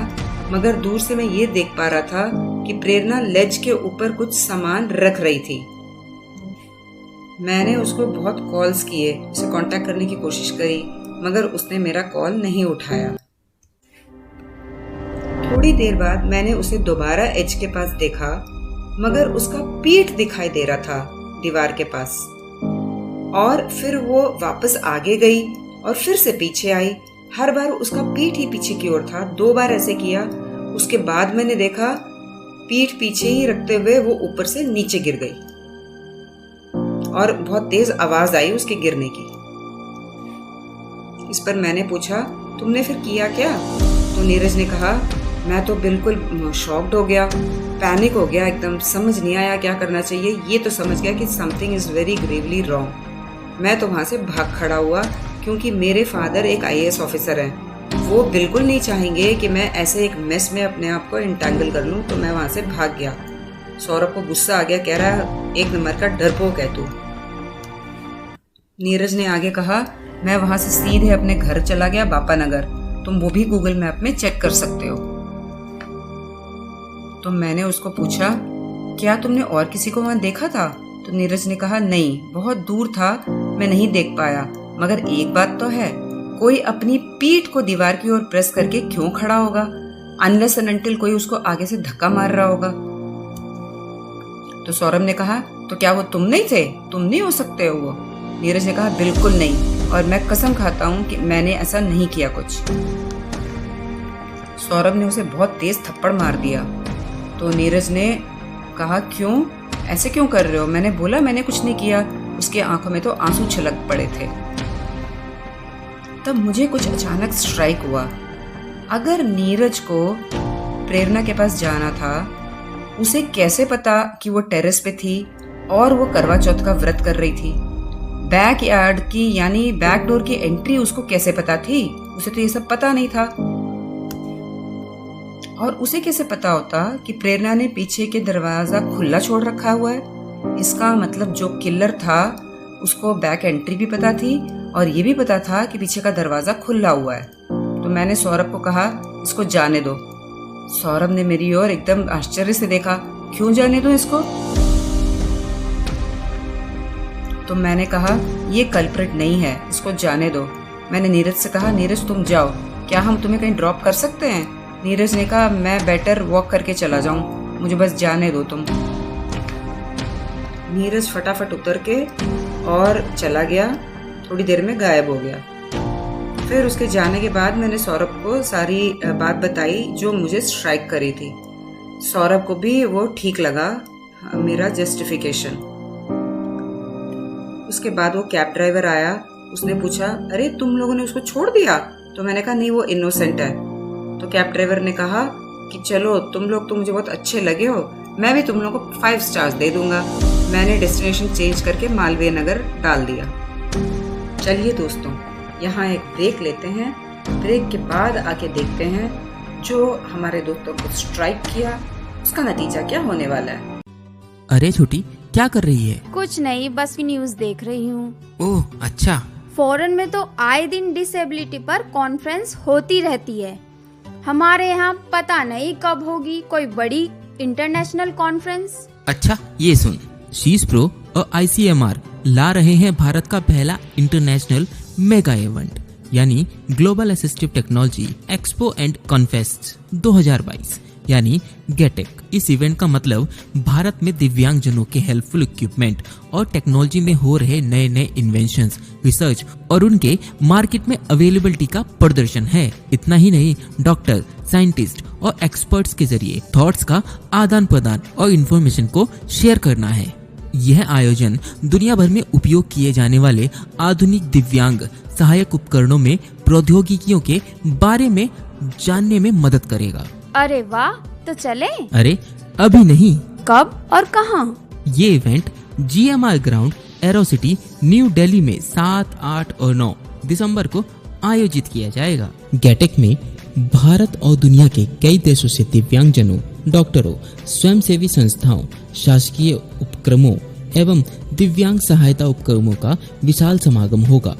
मगर दूर से मैं ये देख पा रहा था कि प्रेरणा लेज के ऊपर कुछ सामान रख रही थी। मैंने उसको बहुत कॉल्स किए, उसे कांटेक्ट करने की कोशिश करी, मगर उसने मेरा कॉल नहीं उठाया। थोड़ी देर बाद मैंने उसे दोबारा एज के पास देखा, मगर उसका पीठ दिखाई दे रहा था दीवार के पास, और फिर वो वापस आगे गई और फिर से पीछे आई। हर बार उसका पीठ ही पीछे की ओर था। 2 बार ऐसे किया। उसके बाद मैंने देखा पीठ पीछे ही रखते हुए वो ऊपर से नीचे गिर गई और बहुत तेज आवाज आई उसके गिरने की। इस पर मैंने पूछा, तुमने फिर किया क्या? तो नीरज ने कहा, मैं तो बिल्कुल शॉक्ड हो गया, पैनिक हो गया, एकदम समझ नहीं आया क्या करना चाहिए। ये तो समझ गया कि something is very Gravely wrong. मैं तो वहां से भाग खड़ा हुआ, क्योंकि मेरे फादर एक IAS ऑफिसर हैं। वो बिल्कुल नहीं चाहेंगे कि मैं ऐसे एक मेस में अपने आप को इंटैंगल कर लूं, तो मैं वहां से भाग गया। सौरभ को गुस्सा आ गया, कह रहा, एक नंबर का डरपोक है तू। नीरज ने आगे कहा, मैं वहां से सीधे अपने घर चला गया, बापा नगर। तुम वो भी गूगल मैप में चेक कर सकते हो। तो मैंने उसको पूछा, क्या तुमने और किसी को वहां देखा था? तो नीरज ने कहा, नहीं, बहुत दूर था, मैं नहीं देख पाया, मगर एक बात तो है, कोई अपनी पीठ को दीवार की ओर प्रेस करके क्यों खड़ा होगा? अनलेस एंड अनटिल कोई उसको आगे से धक्का मार रहा होगा। तो सौरभ ने कहा, तो क्या वो तुम नहीं थे? तुम नहीं हो सकते हो वो? नीरज ने कहा, बिल्कुल नहीं, और मैं कसम खाता हूं कि मैंने ऐसा नहीं किया कुछ। सौरभ ने उसे बहुत तेज थप्पड़ मार दिया। तो नीरज ने कहा, क्यों, ऐसे क्यों कर रहे हो? मैंने बोला मैंने कुछ नहीं किया। उसके आंखों में तो आंसू छलक पड़े थे। तब मुझे कुछ अचानक स्ट्राइक हुआ। अगर नीरज को प्रेरणा के पास जाना था, उसे कैसे पता कि वो टेरेस पे थी और वो करवा चौथ का व्रत कर रही थी? बैक यार्ड की यानी बैक डोर की एंट्री उसको कैसे पता थी? उसे तो ये सब पता नहीं था। और उसे कैसे पता होता कि प्रेरणा ने पीछे के दरवाजा खुला छोड़ रखा हुआ है? इसका मतलब जो किलर था उसको बैक एंट्री भी पता थी और ये भी पता था कि पीछे का दरवाजा खुला हुआ है। तो मैंने सौरभ को कहा, इसको जाने दो। सौरभ ने मेरी ओर एकदम आश्चर्य से देखा, क्यों जाने दो इसको? तो मैंने कहा, ये कल्प्रिट नहीं है, इसको जाने दो। मैंने नीरज से कहा, नीरज तुम जाओ, क्या हम तुम्हें कहीं ड्रॉप कर सकते हैं? नीरज ने कहा, मैं बेटर वॉक करके चला जाऊं, मुझे बस जाने दो तुम। नीरज फटाफट उतर के और चला गया, थोड़ी देर में गायब हो गया। फिर उसके जाने के बाद मैंने सौरभ को सारी बात बताई जो मुझे स्ट्राइक करी थी। सौरभ को भी वो ठीक लगा मेरा जस्टिफिकेशन। उसके बाद वो कैब ड्राइवर आया, उसने पूछा, अरे तुम लोगों ने उसको छोड़ दिया? तो मैंने कहा, नहीं वो इनोसेंट है। तो कैब ड्राइवर ने कहा कि चलो तुम लोग तो मुझे बहुत अच्छे लगे हो, मैं भी तुम लोगों को 5 स्टार्स दे दूंगा। मैंने डेस्टिनेशन चेंज करके मालवीय नगर डाल दिया। चलिए दोस्तों, यहाँ एक ब्रेक लेते हैं। ब्रेक के बाद आके देखते हैं जो हमारे दोस्तों को स्ट्राइक किया उसका नतीजा क्या होने वाला है। अरे छोटी, क्या कर रही है? कुछ नहीं, बस न्यूज़ देख रही हूँ। ओह अच्छा। फॉरेन में तो आए दिन डिसेबिलिटी पर कॉन्फ्रेंस होती रहती है। हमारे यहाँ पता नहीं कब होगी कोई बड़ी इंटरनेशनल कॉन्फ्रेंस। अच्छा ये सुन, शीश प्रो और ICMR ला रहे हैं भारत का पहला इंटरनेशनल मेगा इवेंट यानी global assistive technology expo and Confest 2022 यानी गेटेक। इस इवेंट का मतलब भारत में दिव्यांग जनों के हेल्पफुल इक्विपमेंट और टेक्नोलॉजी में हो रहे नए नए इन्वेंशंस, रिसर्च और उनके मार्केट में अवेलेबिलिटी का प्रदर्शन है। इतना ही नहीं, डॉक्टर, साइंटिस्ट और एक्सपर्ट्स के जरिए थॉट्स का आदान प्रदान और इंफॉर्मेशन को शेयर करना है। यह आयोजन दुनिया भर में उपयोग किए जाने वाले आधुनिक दिव्यांग सहायक उपकरणों में प्रौद्योगिकियों के बारे में जानने में मदद करेगा। अरे वाह, तो चले? अरे अभी नहीं। कब और कहाँ? ये event GMR ground arrow city new Delhi में 7, 8 और 9 दिसंबर को आयोजित किया जाएगा। गेटेक में भारत और दुनिया के कई देशों से दिव्यांगजनों, डॉक्टरों, स्वयंसेवी संस्थाओं, शासकीय उपक्रमों एवं दिव्यांग सहायता उपक्रमों का विशाल समागम होगा।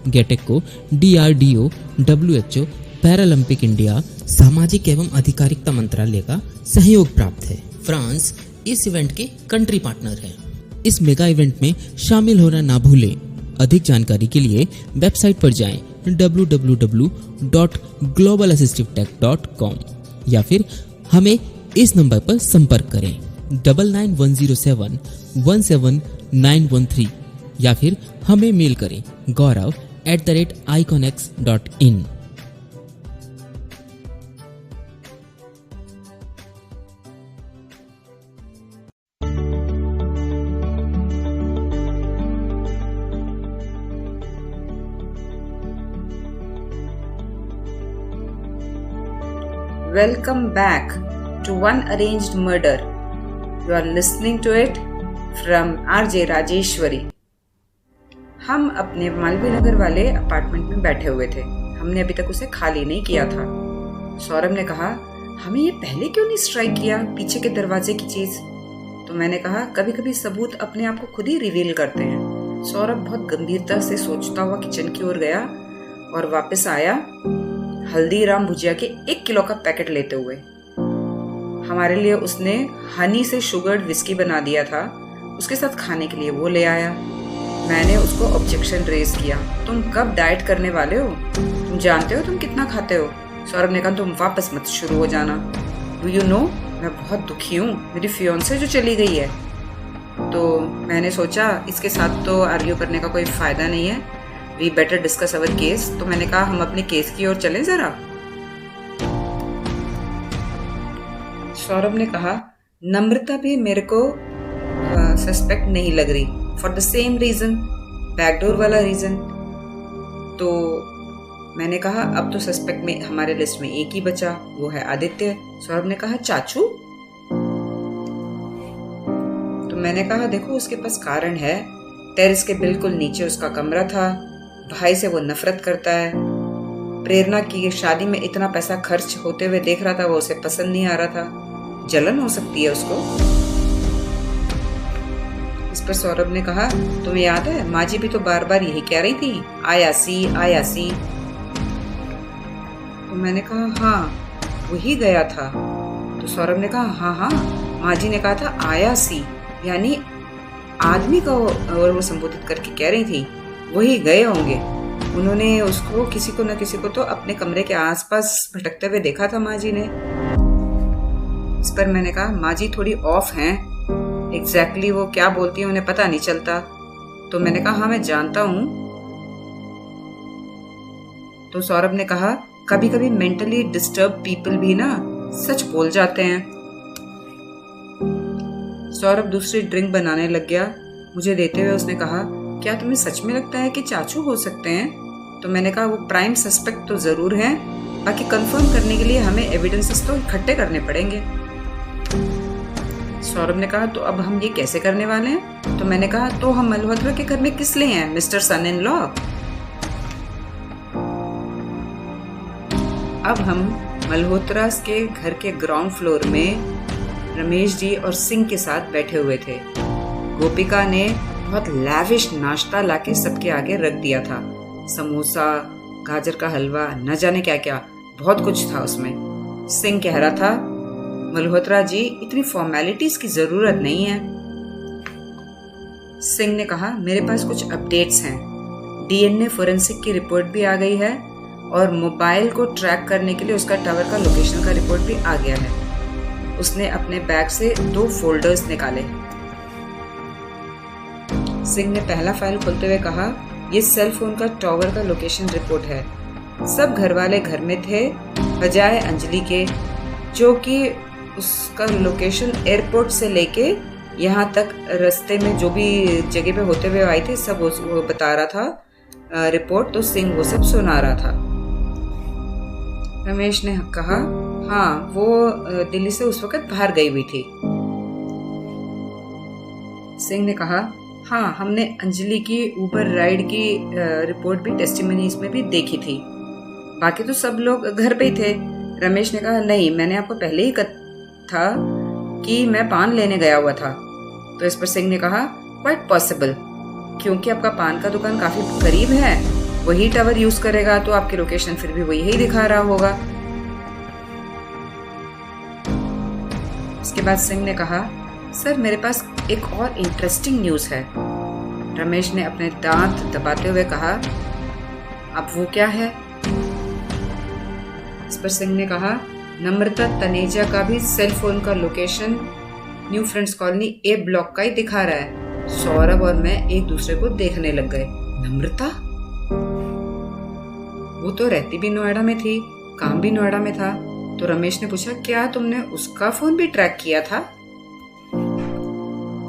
गेटेक को DRDO, WHO, पैरालंपिक इंडिया, सामाजिक एवं अधिकारिता मंत्रालय का सहयोग प्राप्त है। फ्रांस इस इवेंट के कंट्री पार्टनर है। इस मेगा इवेंट में शामिल होना ना भूलें। अधिक जानकारी के लिए वेबसाइट पर जाएं www.globalassistivtech.com या फिर हमें इस नंबर पर संपर्क करें 9910717913 या फिर हमें मेल करें gaurav@iconx.in। Welcome back to One Arranged Murder. You are listening to it from RJ Rajeshwari. हम अपने मालवीय नगर वाले अपार्टमेंट में बैठे हुए थे। हमने अभी तक उसे खाली नहीं किया था। सौरभ ने कहा, हमें ये पहले क्यों नहीं स्ट्राइक किया, पीछे के दरवाजे की चीज? तो मैंने कहा, कभी कभी सबूत अपने आप को खुद ही रिवील करते हैं। सौरभ बहुत गंभीरता से सोचता हुआ किचन की ओर गया और वापस आया हल्दीराम भुजिया के 1 किलो का पैकेट लेते हुए। हमारे लिए उसने हनी से शुगर्ड विस्की बना दिया था, उसके साथ खाने के लिए वो ले आया। मैंने उसको ऑब्जेक्शन रेज किया, तुम कब डाइट करने वाले हो? तुम जानते हो तुम कितना खाते हो? सौरभ ने कहा तुम वापस मत शुरू हो जाना। डू यू नो, मैं बहुत दुखी हूँ, मेरी फियोंसे जो चली गई है। तो मैंने सोचा इसके साथ तो आर्ग्यू करने का कोई फायदा नहीं है, we better discuss our case. तो मैंने कहा हम अपने केस की ओर चलें जरा। सौरभ ने कहा नम्रता भी मेरे को सस्पेक्ट नहीं लग रही, for the same reason, backdoor वाला रीजन। तो मैंने कहा अब तो सस्पेक्ट में हमारे लिस्ट में एक ही बचा, वो है आदित्य। सौरभ ने कहा चाचू? तो मैंने कहा देखो उसके पास कारण है, टेरेस के बिल्कुल नीचे उसका कमरा था, भाई से वो नफरत करता है, प्रेरणा की शादी में इतना पैसा खर्च होते हुए देख रहा था, वो उसे पसंद नहीं आ रहा था, जलन हो सकती है उसको। इस पर सौरभ ने कहा तुम्हें याद है माँ जी भी तो बार बार यही कह रही थी, आयासी आयासी। तो मैंने कहा हाँ वही गया था। तो सौरभ ने कहा हाँ हाँ माँ जी ने कहा था आयासी, यानी आदमी को और वो संबोधित करके कह रही थी, वही गए होंगे। उन्होंने उसको किसी को न किसी को तो अपने कमरे के आसपास भटकते हुए देखा था माँ जी ने। इस पर मैंने कहा माँ जी थोड़ी ऑफ हैं, एग्जैक्टली वो क्या बोलती है उन्हें पता नहीं चलता। तो मैंने कहा हाँ मैं जानता हूँ। तो सौरभ ने कहा कभी कभी मेंटली डिस्टर्ब पीपल भी ना सच बोल जाते हैं। सौरभ दूसरी ड्रिंक बनाने लग गया। मुझे देते हुए उसने कहा क्या तुम्हें सच में लगता है कि चाचू हो सकते हैं? तो मैंने कहा वो प्राइम सस्पेक्ट तो जरूर हैं, बाकी कंफर्म करने के लिए हमें एविडेंसेस तो इकट्ठे करने पड़ेंगे। सौरभ ने कहा तो अब हम ये कैसे करने वाले हैं? तो मैंने कहा तो हम मल्होत्रा के घर में किस लिए हैं मिस्टर सन इन लॉ? अब हम मल्होत्रा के घर के ग्राउंड फ्लोर में रमेश जी और सिंह के साथ बैठे हुए थे। गोपिका ने बहुत लैविश नाश्ता लाके सबके आगे रख दिया था, समोसा, गाजर का हलवा, न जाने क्या क्या, बहुत कुछ था उसमें। सिंह कह रहा था मल्होत्रा जी इतनी फॉर्मेलिटीज की जरूरत नहीं है। सिंह ने कहा मेरे पास कुछ अपडेट्स हैं, डीएनए फोरेंसिक की रिपोर्ट भी आ गई है और मोबाइल को ट्रैक करने के लिए उसका टावर का लोकेशन का रिपोर्ट भी आ गया है। उसने अपने बैग से 2 फोल्डर्स निकाले। सिंह ने पहला फाइल खोलते हुए कहा ये सेल फोन का टावर का लोकेशन रिपोर्ट है। सब घर वाले घर में थे बजाय अंजलि के, जो कि उसका लोकेशन एयरपोर्ट से लेके यहाँ तक रास्ते में जो भी जगह पे होते हुए आई थी सब वो बता रहा था रिपोर्ट। तो सिंह वो सब सुना रहा था। रमेश ने कहा हाँ वो दिल्ली से उस वक्त बाहर गई हुई थी। सिंह ने कहा हाँ हमने अंजलि की ऊबर राइड की रिपोर्ट भी टेस्टिमनीज में भी देखी थी, बाकी तो सब लोग घर पे ही थे। रमेश ने कहा नहीं मैंने आपको पहले ही कहा था कि मैं पान लेने गया हुआ था। तो इस पर सिंह ने कहा क्वाइट पॉसिबल, क्योंकि आपका पान का दुकान काफी करीब है, वही टावर यूज करेगा तो आपकी लोकेशन फिर भी वही ही दिखा रहा होगा। इसके बाद सिंह ने कहा सर मेरे पास एक और इंटरेस्टिंग न्यूज है। रमेश ने अपने दांत दबाते हुए कहा अब वो क्या है? इस पर सिंह ने कहा नम्रता तनेजा का भी सेल फोन का लोकेशन न्यू फ्रेंड्स कॉलोनी ए ब्लॉक का ही दिखा रहा है। सौरभ और मैं एक दूसरे को देखने लग गए। नम्रता? वो तो रहती भी नोएडा में थी, काम भी नोएडा में था। तो रमेश ने पूछा क्या तुमने उसका फोन भी ट्रैक किया था?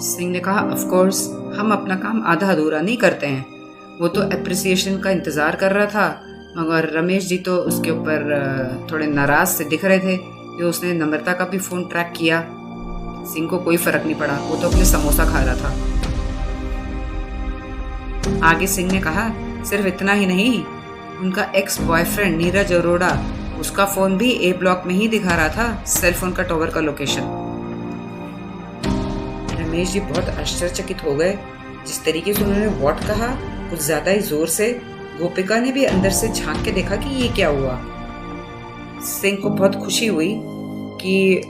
सिंह ने कहा ऑफ कोर्स, हम अपना काम आधा अधूरा नहीं करते हैं। वो तो एप्रिसिएशन का इंतजार कर रहा था, मगर रमेश जी तो उसके ऊपर थोड़े नाराज से दिख रहे थे कि उसने नम्रता का भी फोन ट्रैक किया। सिंह को कोई फर्क नहीं पड़ा, वो तो अपने समोसा खा रहा था। आगे सिंह ने कहा सिर्फ इतना ही नहीं, उनका एक्स बॉयफ्रेंड नीरज अरोड़ा, उसका फोन भी ए ब्लॉक में ही दिखा रहा था सेल फोन का टावर का लोकेशन। रमेश जी बहुत आश्चर्यचकित हो गए। जिस तरीके से उन्होंने व्हाट कहा, कुछ ज्यादा ही जोर से। गोपिका ने भी अंदर से झांक के देखा कि ये क्या हुआ। सिंह को बहुत खुशी हुई कि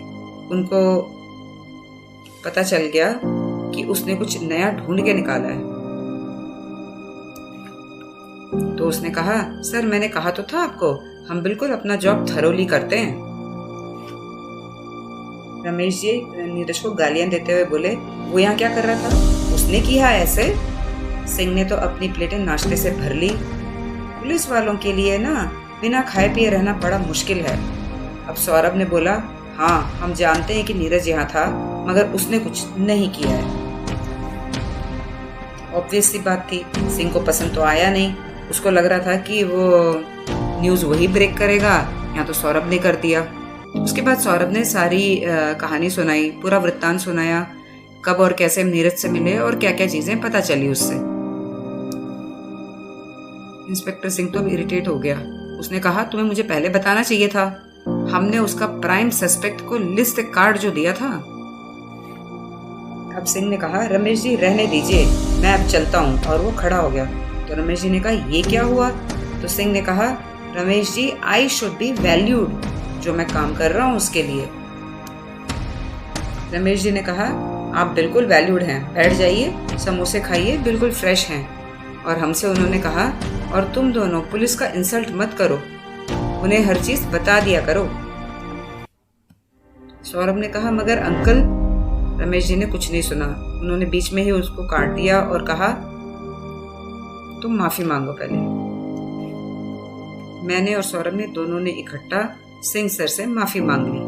उनको पता चल गया कि उसने कुछ नया ढूंढ के निकाला है। तो उसने कहा सर मैंने कहा तो था आपको हम बिल्कुल अपना जॉब थरोली करते हैं। रमेश जी नीरज को गालियां देते हुए बोले, वो यहाँ क्या कर रहा था? उसने किया ऐसे? सिंह ने तो अपनी प्लेटें नाश्ते से भर ली। पुलिस वालों के लिए ना बिना खाए पिए रहना बड़ा मुश्किल है। अब सौरभ ने बोला, हाँ हम जानते हैं कि नीरज यहाँ था, मगर उसने कुछ नहीं किया है। ऑब्वियस सी बात थी, सिंह को पसंद तो आया नहीं। उसको लग रहा था कि वो न्यूज़ वही ब्रेक करेगा, यहाँ तो सौरभ ने कर दिया। उसके बाद सौरभ ने सारी कहानी सुनाई, पूरा वृत्तांत सुनाया, कब और कैसे हम नीरज से मिले और क्या क्या चीजें पता चली उससे। इंस्पेक्टर सिंह तो अब इरिटेट हो गया। उसने कहा, तुम्हें मुझे पहले बताना चाहिए था। हमने उसका प्राइम सस्पेक्ट को लिस्ट कार्ड जो दिया था। अब सिंह ने कहा, रमेश जी रहने दीजिए, मैं अब चलता हूँ। और वो खड़ा हो गया। तो रमेश जी ने कहा, ये क्या हुआ? तो सिंह ने कहा, Ramesh ji I should be valued, जो मैं काम कर रहा हूँ उसके लिए। रमेश जी ने कहा, आप बिल्कुल वैल्यूड हैं, बैठ जाइए, समोसे खाइए, बिल्कुल फ्रेश हैं। और हमसे उन्होंने कहा, और तुम दोनों पुलिस का इंसल्ट मत करो, उन्हें हर चीज बता दिया करो। सौरभ ने कहा, मगर अंकल। रमेश जी ने कुछ नहीं सुना। उन्होंने बीच में ही उसको काट दिया और कहा, तुम माफी मांगो पहले। मैंने और सौरभ ने दोनों ने इकट्ठा सिंह सर से माफी मांग ली।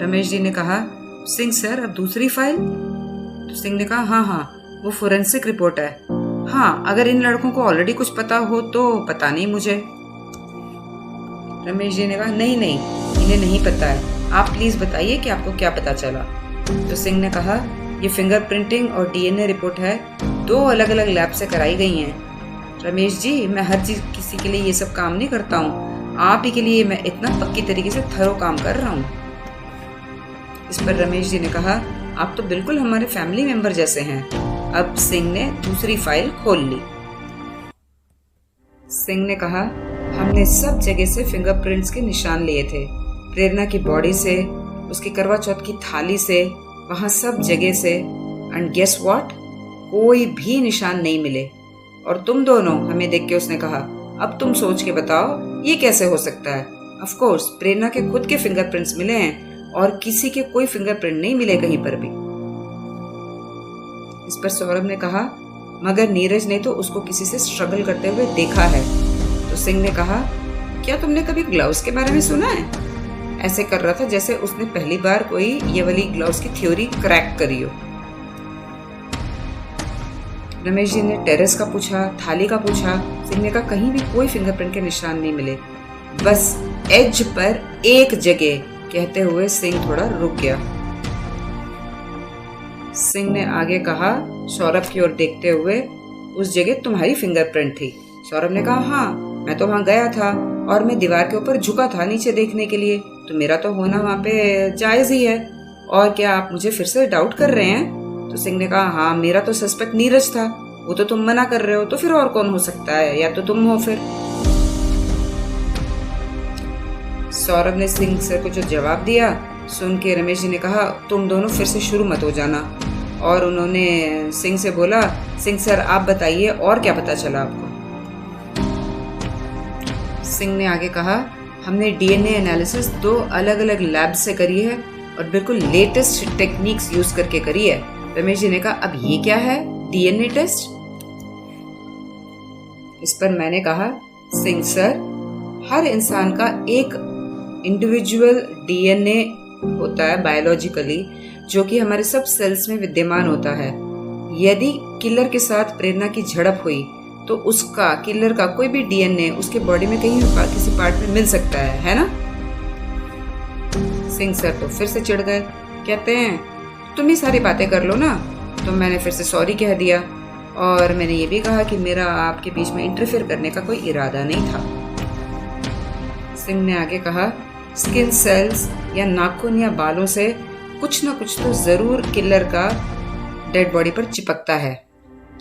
रमेश जी ने कहा, सिंह सर अब दूसरी फाइल? तो सिंह ने कहा, हाँ वो फोरेंसिक रिपोर्ट है। हाँ, अगर इन लड़कों को ऑलरेडी कुछ पता हो तो पता नहीं मुझे। रमेश जी ने कहा, नहीं इन्हें नहीं पता है, आप प्लीज बताइए कि आपको क्या पता चला। तो सिंह ने कहा, ये फिंगरप्रिंटिंग और डीएनए रिपोर्ट है, 2 अलग अलग लैब से कराई गई हैं। रमेश जी, मैं हर चीज किसी के लिए ये सब काम नहीं करता हूँ, आप ही के लिए मैं इतना पक्की तरीके से थरो काम कर रहा हूँ। इस पर रमेश जी ने कहा, आप तो बिल्कुल हमारे फैमिली मेंबर जैसे हैं। अब सिंह ने दूसरी फाइल खोल ली। सिंह ने कहा, हमने सब जगह से फिंगरप्रिंट्स के निशान लिए थे, प्रेरणा की बॉडी से, उसकी करवा चौथ की थाली से, वहां सब जगह से। एंड गेस व्हाट, कोई भी निशान नहीं मिले। और तुम दोनों, हमें देख के उसने कहा, अब तुम सोच के बताओ ये कैसे हो सकता है? ऑफ कोर्स प्रेरणा के खुद के फिंगरप्रिंट्स मिले हैं और किसी के कोई फिंगरप्रिंट नहीं मिले कहीं पर भी। इस पर सौरभ ने कहा, मगर नीरज ने तो उसको किसी से स्ट्रगल करते हुए देखा है। तो सिंह ने कहा, क्या तुमने कभी ग्लव्स के बारे में सुना है? ऐसे कर रहा था जैसे उसने पहली बार कोई ये वाली ग्लव्स की थ्योरी क्रैक करी हो। रमेश जी ने टेरेस का पूछा, थाली का पूछा। सिंह ने कहा, कहीं भी कोई फिंगरप्रिंट के निशान नहीं मिले, बस एज पर एक जगह। कहते हुए सिंह थोड़ा रुक गया। सिंह ने आगे कहा, सौरभ की ओर देखते हुए, उस जगह तुम्हारी फिंगरप्रिंट थी। सौरभ ने कहा, हाँ मैं तो वहां गया था और मैं दीवार के ऊपर झुका था नीचे देखने के लिए, तो मेरा तो होना वहां पे जायज ही है। और क्या आप मुझे फिर से डाउट कर रहे हैं? तो सिंह ने कहा, हाँ मेरा तो सस्पेक्ट नीरज था, वो तो तुम मना कर रहे हो, तो फिर और कौन हो सकता है? या तो तुम हो फिर। सौरभ ने सिंह सर को जो जवाब दिया सुन के रमेश जी ने कहा, तुम दोनों फिर से शुरू मत हो जाना। और उन्होंने सिंह से बोला, सिंह सर आप बताइए और क्या पता चला आपको? सिंह ने आगे कहा, हमने डीएनए एनालिसिस 2 अलग अलग लैब से करी है और बिल्कुल लेटेस्ट टेक्निक्स यूज करके करी है। रमेश जी ने कहा, अब ये क्या है डीएनए टेस्ट? इस पर मैंने कहा, सिंह सर हर इंसान का एक इंडिविजुअल डीएनए होता है बायोलॉजिकली, जो कि हमारे सब सेल्स में विद्यमान होता है। यदि किलर के साथ प्रेरणा की झड़प हुई तो उसका, किलर का कोई भी डीएनए उसके बॉडी में कहीं किसी पार्ट में मिल सकता है ना? सिंह सर तो फिर से चिढ़ गए। कहते हैं, तुम ही सारी बातें कर लो ना। तो मैंने फिर से सॉरी कह दिया और मैंने ये भी कहा कि मेरा आपके बीच में इंटरफेयर करने का कोई इरादा नहीं था। सिंह ने आगे कहा, स्किन सेल्स या नाखून या बालों से कुछ ना कुछ तो जरूर किलर का डेड बॉडी पर चिपकता है।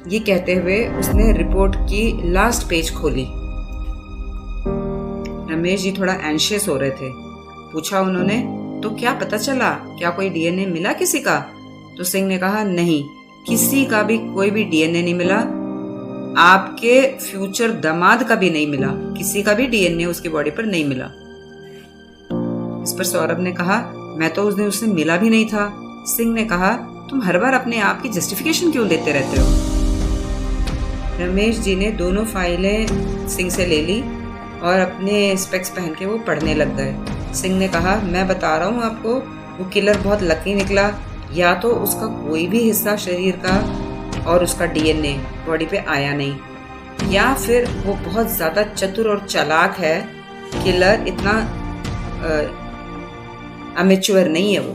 ये कहते हुए उसने रिपोर्ट की लास्ट पेज खोली। रमेश जी थोड़ा एंशियस हो रहे थे। पूछा उन्होंने, तो क्या पता चला? क्या कोई डीएनए मिला किसी का? तो सिंह ने कहा, नहीं, किसी का भी कोई भी डीएनए नहीं मिला। आपके फ्यूचर दामाद का भी नहीं मिला, किसी का भी डीएनए उसकी बॉडी पर नहीं मिला। इस पर सौरभ ने कहा, मैं तो उस दिन उससे मिला भी नहीं था। सिंह ने कहा, तुम हर बार अपने आप की जस्टिफिकेशन क्यों देते रहते हो? रमेश जी ने दोनों फाइलें सिंह से ले ली और अपने स्पेक्स पहन के वो पढ़ने लग गए। सिंह ने कहा, मैं बता रहा हूँ आपको, वो किलर बहुत लकी निकला। या तो उसका कोई भी हिस्सा शरीर का और उसका डीएनए बॉडी पे आया नहीं, या फिर वो बहुत ज्यादा चतुर और चालाक है। किलर इतना अमेच्योर नहीं है वो।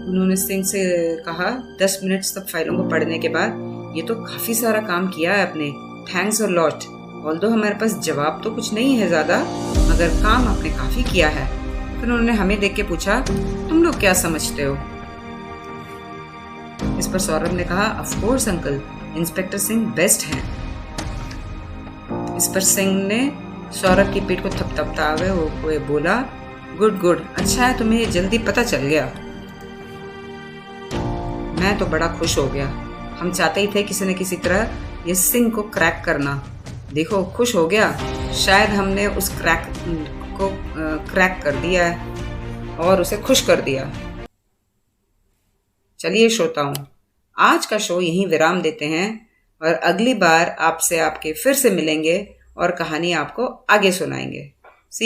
उन्होंने सिंह से कहा, 10 मिनट सब फाइलों को पढ़ने के बाद, ये तो काफी सारा काम किया है आपने, थैंक्स और लॉट। ऑल्दो हमारे पास जवाब तो कुछ नहीं है ज्यादा, मगर काम आपने काफी किया है। फिर उन्होंने हमें देख के पूछा, तुम लोग क्या समझते हो? इस पर सौरभ ने कहा, of course uncle, inspector Singh best हैं। इस पर सिंह ने सौरभ की पीठ को थपथपता हुए बोला, गुड गुड, अच्छा है तुम्हें जल्दी पता चल गया। मैं तो बड़ा खुश हो गया। हम चाहते ही थे किसी न किसी तरह ये सिंह को क्रैक करना। देखो, खुश हो गया, शायद हमने उस क्रैक को क्रैक कर दिया है और उसे खुश कर दिया। चलिए श्रोताओं, आज का शो यहीं विराम देते हैं और अगली बार आपसे फिर से मिलेंगे और कहानी आपको आगे सुनाएंगे।